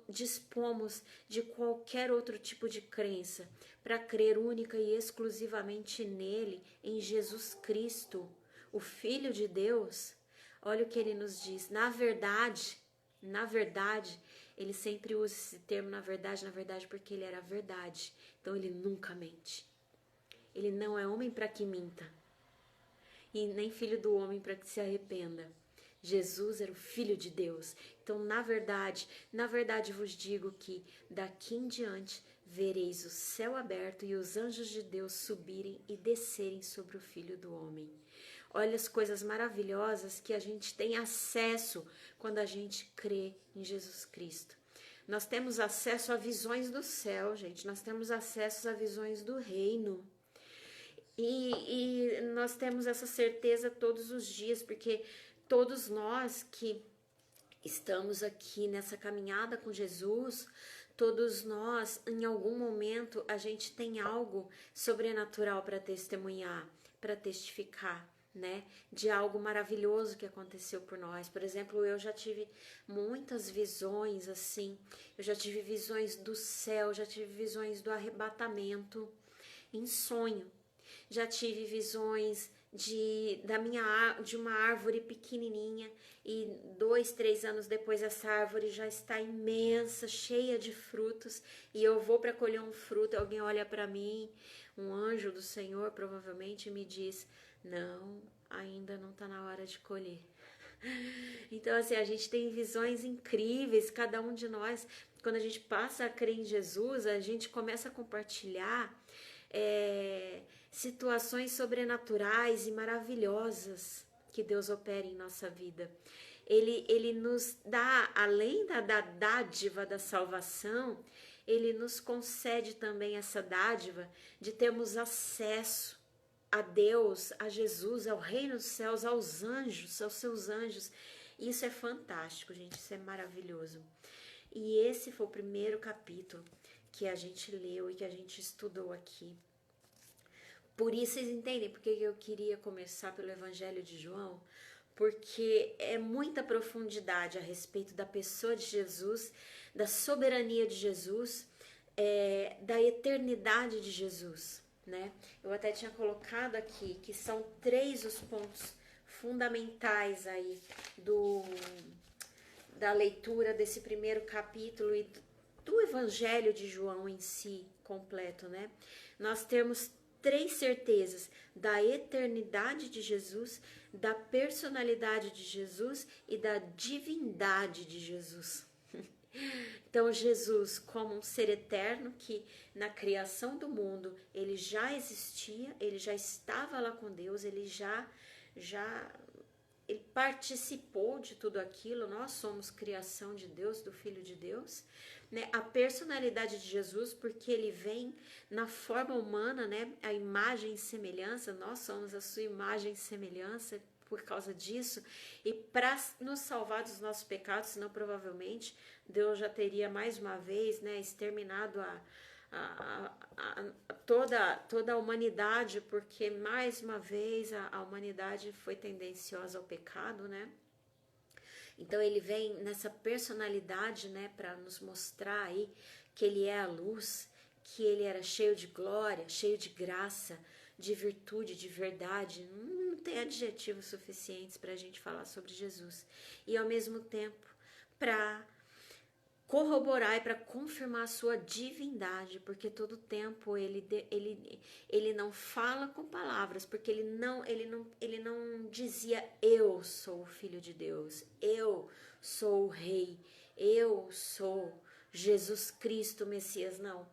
dispomos de qualquer outro tipo de crença para crer única e exclusivamente nele, em Jesus Cristo, o Filho de Deus, olha o que ele nos diz: na verdade, ele sempre usa esse termo na verdade, porque ele era a verdade. Então ele nunca mente. Ele não é homem para que minta, e nem filho do homem para que se arrependa. Jesus era o Filho de Deus. Então, na verdade vos digo que daqui em diante vereis o céu aberto e os anjos de Deus subirem e descerem sobre o Filho do Homem. Olha as coisas maravilhosas que a gente tem acesso quando a gente crê em Jesus Cristo. Nós temos acesso a visões do céu, gente. Nós temos acesso a visões do reino. E nós temos essa certeza todos os dias, porque todos nós que estamos aqui nessa caminhada com Jesus, todos nós, em algum momento, a gente tem algo sobrenatural para testemunhar, para testificar, né? De algo maravilhoso que aconteceu por nós. Por exemplo, eu já tive muitas visões assim, eu já tive visões do céu, já tive visões do arrebatamento em sonho. Já tive visões de uma árvore pequenininha e 2, 3 anos depois essa árvore já está imensa, cheia de frutos, e eu vou para colher um fruto, alguém olha para mim, um anjo do Senhor provavelmente me diz: não, ainda não está na hora de colher. Então assim, a gente tem visões incríveis, cada um de nós, quando a gente passa a crer em Jesus, a gente começa a compartilhar situações sobrenaturais e maravilhosas que Deus opera em nossa vida. Ele nos dá, além da dádiva da salvação, ele nos concede também essa dádiva de termos acesso a Deus, a Jesus, ao reino dos céus, aos anjos, aos seus anjos. Isso é fantástico, gente, isso é maravilhoso. E esse foi o primeiro capítulo que a gente leu e que a gente estudou aqui. Por isso vocês entendem porque eu queria começar pelo Evangelho de João, porque é muita profundidade a respeito da pessoa de Jesus, da soberania de Jesus, da eternidade de Jesus, né? Eu até tinha colocado aqui que são 3 os pontos fundamentais aí da leitura desse primeiro capítulo e do Evangelho de João em si completo, né? Nós temos 3 certezas: da eternidade de Jesus, da personalidade de Jesus e da divindade de Jesus. Então, Jesus, como um ser eterno que na criação do mundo ele já existia, ele já estava lá com Deus, ele ele participou de tudo aquilo. Nós somos criação de Deus, do Filho de Deus, né? A personalidade de Jesus, porque ele vem na forma humana, né? A imagem e semelhança, nós somos a sua imagem e semelhança por causa disso, e para nos salvar dos nossos pecados, senão provavelmente Deus já teria mais uma vez, né, exterminado toda a humanidade, porque mais uma vez a humanidade foi tendenciosa ao pecado, né? Então ele vem nessa personalidade, né, para nos mostrar aí que ele é a luz, que ele era cheio de glória, cheio de graça, de virtude, de verdade. Não tem adjetivos suficientes para a gente falar sobre Jesus. E ao mesmo tempo, para corroborar e para confirmar a sua divindade, porque todo tempo ele não fala com palavras, porque ele não dizia eu sou o filho de Deus, eu sou o rei, eu sou Jesus Cristo, Messias, não.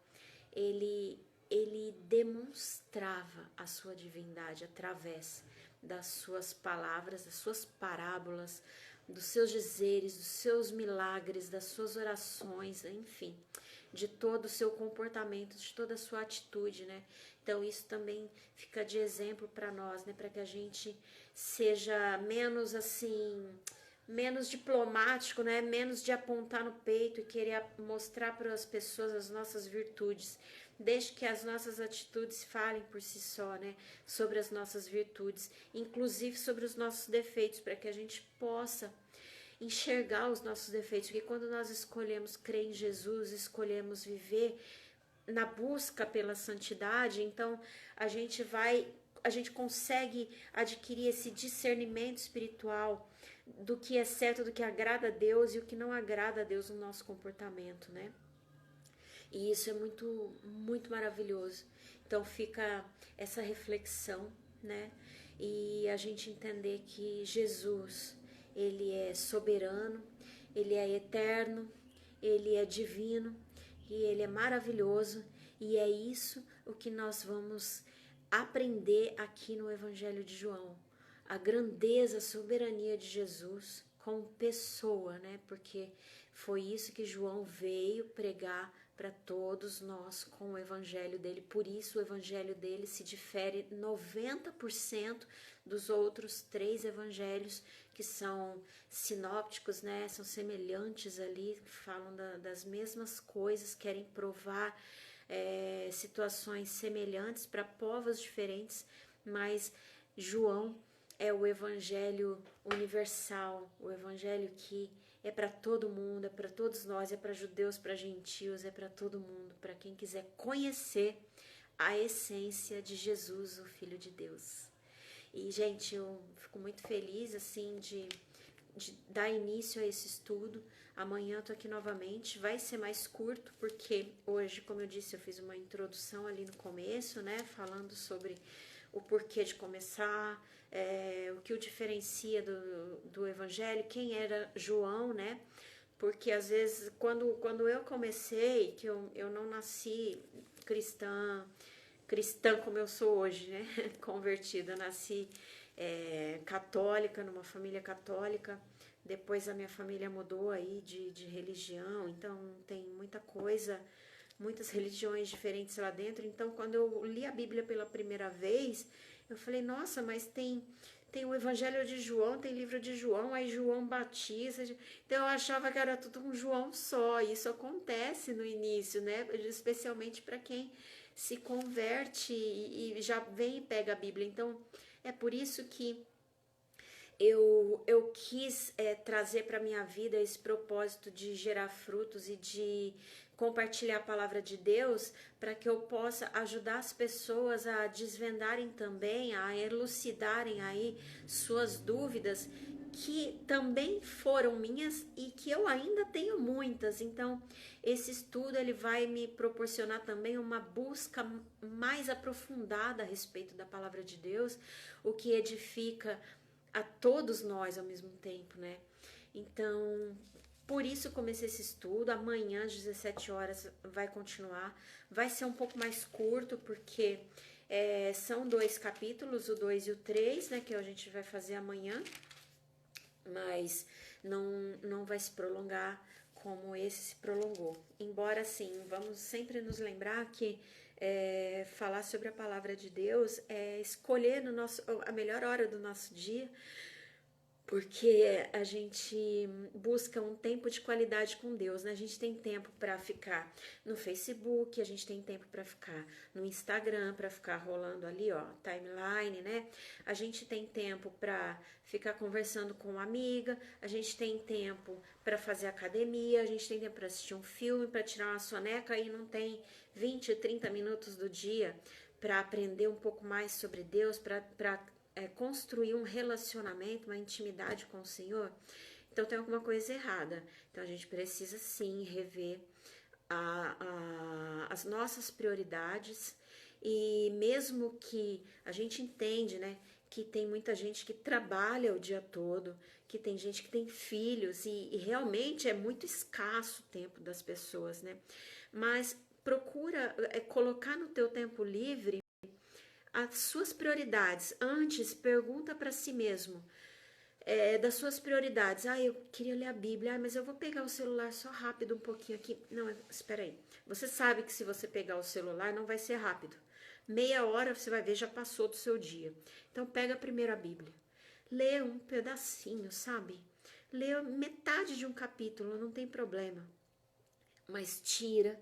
Ele demonstrava a sua divindade através das suas palavras, das suas parábolas, dos seus dizeres, dos seus milagres, das suas orações, enfim, de todo o seu comportamento, de toda a sua atitude, né? Então isso também fica de exemplo para nós, né? Para que a gente seja menos assim, menos diplomático, né? Menos de apontar no peito e querer mostrar para as pessoas as nossas virtudes. Desde que as nossas atitudes falem por si só, né? Sobre as nossas virtudes, inclusive sobre os nossos defeitos, para que a gente possa enxergar os nossos defeitos. Porque quando nós escolhemos crer em Jesus, escolhemos viver na busca pela santidade, então a gente consegue adquirir esse discernimento espiritual do que é certo, do que agrada a Deus e o que não agrada a Deus no nosso comportamento, né? E isso é muito, muito maravilhoso. Então fica essa reflexão, né? E a gente entender que Jesus, ele é soberano, ele é eterno, ele é divino e ele é maravilhoso. E é isso o que nós vamos aprender aqui no Evangelho de João. A grandeza, a soberania de Jesus como pessoa, né? Porque foi isso que João veio pregar para todos nós com o evangelho dele. Por isso o evangelho dele se difere 90% dos outros 3 evangelhos que são sinópticos, né? São semelhantes ali, falam das mesmas coisas, querem provar situações semelhantes para povos diferentes, mas João é o evangelho universal, o evangelho que é para todo mundo, é para todos nós, é para judeus, para gentios, é para todo mundo, para quem quiser conhecer a essência de Jesus, o Filho de Deus. E, gente, eu fico muito feliz, assim, de dar início a esse estudo. Amanhã eu tô aqui novamente, vai ser mais curto, porque hoje, como eu disse, eu fiz uma introdução ali no começo, né, falando sobre o porquê de começar, o que o diferencia do evangelho, quem era João, né? Porque às vezes, quando eu comecei, que eu não nasci cristã como eu sou hoje, né? Convertida, nasci católica, numa família católica. Depois a minha família mudou aí de religião, então tem muita coisa, muitas religiões diferentes lá dentro. Então, quando eu li a Bíblia pela primeira vez, eu falei, nossa, mas tem o Evangelho de João, tem livro de João, aí João batiza. Então, eu achava que era tudo um João só. Isso acontece no início, né? Especialmente para quem se converte e já vem e pega a Bíblia. Então, é por isso que eu quis trazer para minha vida esse propósito de gerar frutos e de compartilhar a palavra de Deus, para que eu possa ajudar as pessoas a desvendarem também, a elucidarem aí suas dúvidas, que também foram minhas e que eu ainda tenho muitas. Então, esse estudo ele vai me proporcionar também uma busca mais aprofundada a respeito da palavra de Deus, o que edifica a todos nós ao mesmo tempo, né? Então, por isso comecei esse estudo. Amanhã às 17 horas vai continuar. Vai ser um pouco mais curto, porque são 2 capítulos, o 2 e o 3, né? Que a gente vai fazer amanhã. Mas não vai se prolongar como esse se prolongou. Embora, assim, vamos sempre nos lembrar que falar sobre a palavra de Deus é escolher a melhor hora do nosso dia, porque a gente busca um tempo de qualidade com Deus, né? A gente tem tempo para ficar no Facebook, a gente tem tempo para ficar no Instagram, para ficar rolando ali, ó, timeline, né? A gente tem tempo para ficar conversando com uma amiga, a gente tem tempo para fazer academia, a gente tem tempo para assistir um filme, para tirar uma soneca e não tem 20, 30 minutos do dia para aprender um pouco mais sobre Deus, para construir um relacionamento, uma intimidade com o Senhor, então tem alguma coisa errada. Então a gente precisa sim rever as nossas prioridades, e mesmo que a gente entende, né, que tem muita gente que trabalha o dia todo, que tem gente que tem filhos, e realmente é muito escasso o tempo das pessoas, né? Mas procura colocar no teu tempo livre as suas prioridades. Antes, pergunta para si mesmo das suas prioridades. Ah, eu queria ler a Bíblia, mas eu vou pegar o celular só rápido um pouquinho aqui. Não, espera aí. Você sabe que se você pegar o celular não vai ser rápido. Meia hora você vai ver, já passou do seu dia. Então pega primeiro a Bíblia. Lê um pedacinho, sabe? Lê metade de um capítulo, não tem problema. Mas tira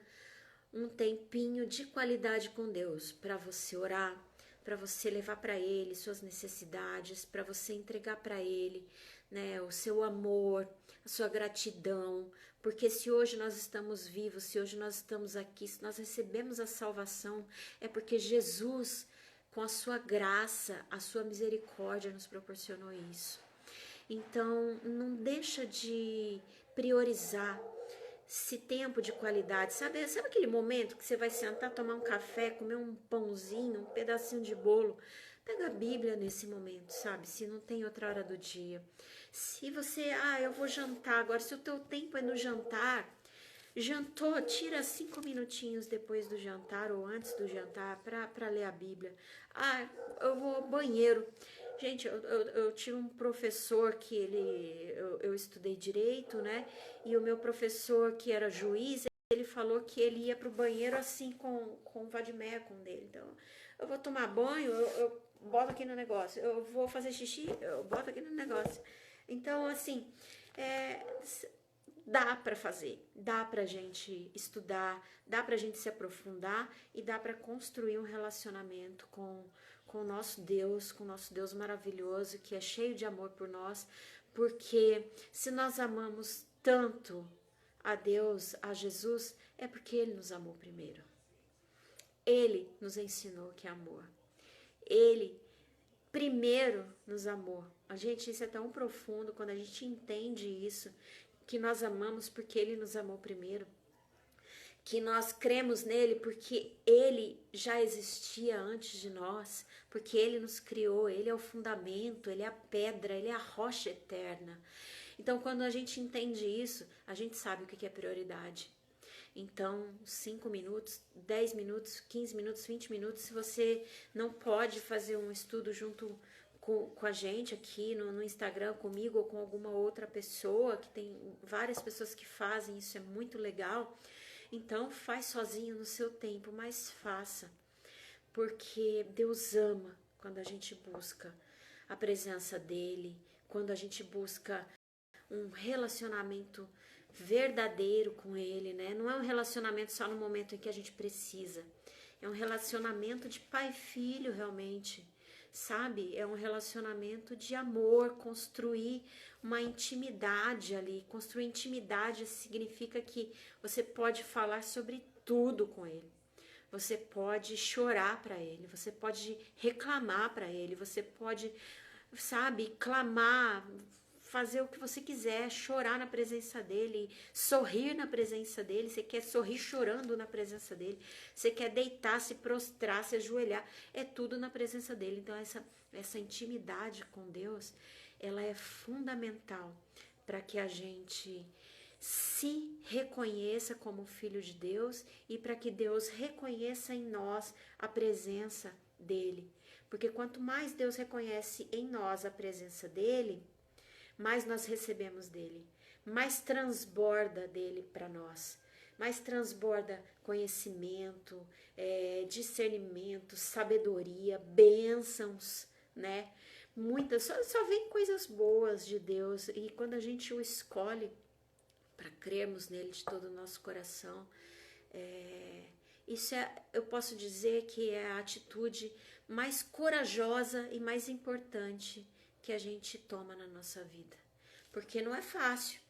um tempinho de qualidade com Deus para você orar, para você levar para Ele suas necessidades, para você entregar para Ele, né, o seu amor, a sua gratidão, porque se hoje nós estamos vivos, se hoje nós estamos aqui, se nós recebemos a salvação, é porque Jesus, com a sua graça, a sua misericórdia, nos proporcionou isso. Então, não deixa de priorizar esse tempo de qualidade, sabe aquele momento que você vai sentar, tomar um café, comer um pãozinho, um pedacinho de bolo? Pega a Bíblia nesse momento, sabe? Se não tem outra hora do dia. Se você, eu vou jantar agora, se o teu tempo é no jantar, jantou, tira 5 minutinhos depois do jantar ou antes do jantar para ler a Bíblia. Eu vou ao banheiro. Gente, eu tive um professor que eu estudei direito, né? E o meu professor, que era juiz, ele falou que ele ia pro banheiro assim com o vademecum dele. Então, eu vou tomar banho, eu boto aqui no negócio. Eu vou fazer xixi, eu boto aqui no negócio. Então, assim, dá para fazer, dá pra gente estudar, dá pra gente se aprofundar e dá para construir um relacionamento com o nosso Deus maravilhoso, que é cheio de amor por nós, porque se nós amamos tanto a Deus, a Jesus, é porque Ele nos amou primeiro. Ele nos ensinou que é amor. Ele primeiro nos amou. Isso é tão profundo quando a gente entende isso, que nós amamos porque Ele nos amou primeiro, que nós cremos nele porque Ele já existia antes de nós, porque Ele nos criou, Ele é o fundamento, Ele é a pedra, Ele é a rocha eterna. Então, quando a gente entende isso, a gente sabe o que é prioridade. Então, 5 minutos, 10 minutos, 15 minutos, 20 minutos, se você não pode fazer um estudo junto com a gente aqui no Instagram, comigo ou com alguma outra pessoa, que tem várias pessoas que fazem, isso é muito legal. Então, faz sozinho no seu tempo, mas faça, porque Deus ama quando a gente busca a presença dEle, quando a gente busca um relacionamento verdadeiro com Ele, né? Não é um relacionamento só no momento em que a gente precisa, é um relacionamento de pai e filho realmente, sabe? É um relacionamento de amor, construir uma intimidade ali. Construir intimidade significa que você pode falar sobre tudo com Ele. Você pode chorar para Ele, você pode reclamar para Ele, você pode, sabe, clamar, fazer o que você quiser, chorar na presença dele, sorrir na presença dele. Você quer sorrir chorando na presença dele, você quer deitar, se prostrar, se ajoelhar, é tudo na presença dele. Então essa intimidade com Deus, ela é fundamental para que a gente se reconheça como filho de Deus e para que Deus reconheça em nós a presença dele. Porque quanto mais Deus reconhece em nós a presença dele, mais nós recebemos dele, mais transborda dele para nós, mais transborda conhecimento, discernimento, sabedoria, bênçãos, né? Só vem coisas boas de Deus, e quando a gente o escolhe para crermos nele de todo o nosso coração, eu posso dizer que é a atitude mais corajosa e mais importante que a gente toma na nossa vida. Porque não é fácil,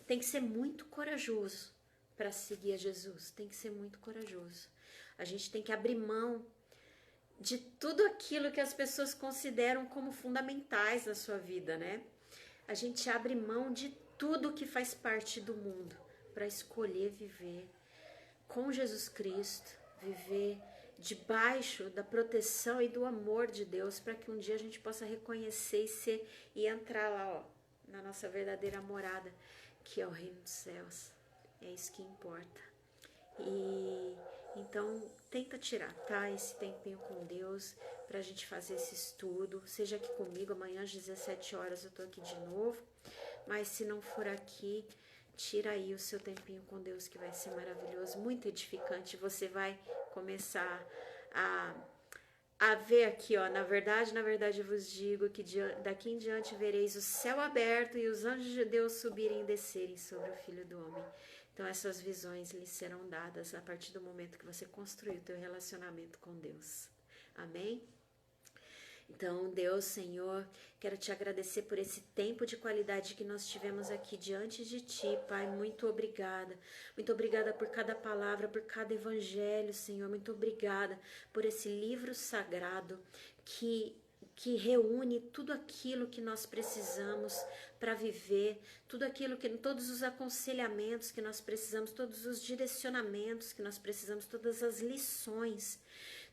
tem que ser muito corajoso para seguir a Jesus, tem que ser muito corajoso. A gente tem que abrir mão de tudo aquilo que as pessoas consideram como fundamentais na sua vida, né? A gente abre mão de tudo que faz parte do mundo para escolher viver com Jesus Cristo, viver debaixo da proteção e do amor de Deus, para que um dia a gente possa reconhecer e entrar lá, ó, na nossa verdadeira morada, que é o reino dos céus. É isso que importa. E então tenta tirar, tá? Esse tempinho com Deus pra gente fazer esse estudo. Seja aqui comigo, amanhã às 17 horas eu tô aqui de novo. Mas se não for aqui, tira aí o seu tempinho com Deus, que vai ser maravilhoso, muito edificante. Você vai começar a ver aqui, ó, na verdade eu vos digo que daqui em diante vereis o céu aberto e os anjos de Deus subirem e descerem sobre o Filho do Homem. Então essas visões lhe serão dadas a partir do momento que você construir o teu relacionamento com Deus. Amém? Então, Deus, Senhor, quero te agradecer por esse tempo de qualidade que nós tivemos aqui diante de Ti, Pai. Muito obrigada. Muito obrigada por cada palavra, por cada evangelho, Senhor. Muito obrigada por esse livro sagrado que reúne tudo aquilo que nós precisamos para viver, todos os aconselhamentos que nós precisamos, todos os direcionamentos que nós precisamos, todas as lições,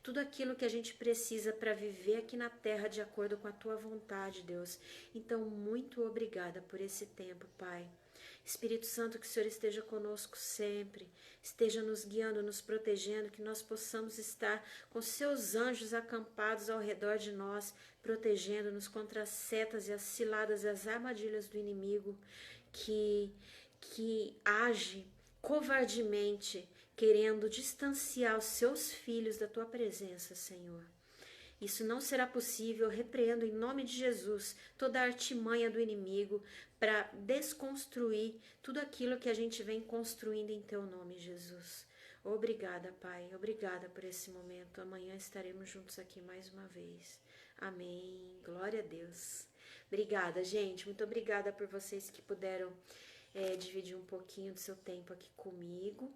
tudo aquilo que a gente precisa para viver aqui na terra de acordo com a Tua vontade, Deus. Então, muito obrigada por esse tempo, Pai. Espírito Santo, que o Senhor esteja conosco sempre, esteja nos guiando, nos protegendo, que nós possamos estar com seus anjos acampados ao redor de nós, protegendo-nos contra as setas e as ciladas e as armadilhas do inimigo que age covardemente, querendo distanciar os seus filhos da Tua presença, Senhor. Isso não será possível. Eu repreendo em nome de Jesus toda a artimanha do inimigo para desconstruir tudo aquilo que a gente vem construindo em Teu nome, Jesus. Obrigada, Pai. Obrigada por esse momento. Amanhã estaremos juntos aqui mais uma vez. Amém. Glória a Deus. Obrigada, gente. Muito obrigada por vocês que puderam dividir um pouquinho do seu tempo aqui comigo.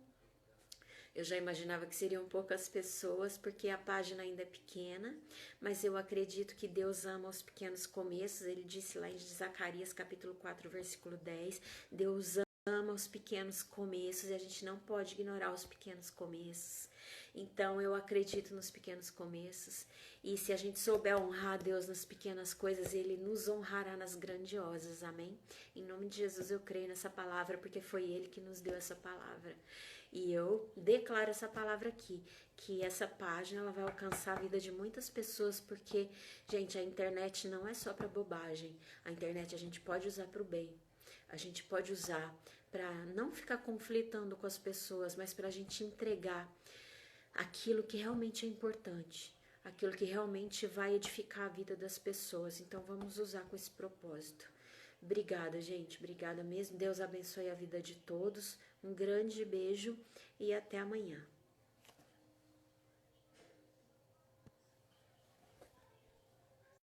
Eu já imaginava que seriam poucas pessoas, porque a página ainda é pequena, mas eu acredito que Deus ama os pequenos começos. Ele disse lá em Zacarias capítulo 4, versículo 10, Deus ama os pequenos começos e a gente não pode ignorar os pequenos começos. Então eu acredito nos pequenos começos, e se a gente souber honrar Deus nas pequenas coisas, Ele nos honrará nas grandiosas, amém? Em nome de Jesus eu creio nessa palavra, porque foi Ele que nos deu essa palavra. E eu declaro essa palavra aqui, que essa página ela vai alcançar a vida de muitas pessoas, porque, gente, a internet não é só para bobagem. A internet a gente pode usar para o bem. A gente pode usar para não ficar conflitando com as pessoas, mas para a gente entregar aquilo que realmente é importante, aquilo que realmente vai edificar a vida das pessoas. Então vamos usar com esse propósito. Obrigada, gente. Obrigada mesmo. Deus abençoe a vida de todos. Um grande beijo e até amanhã.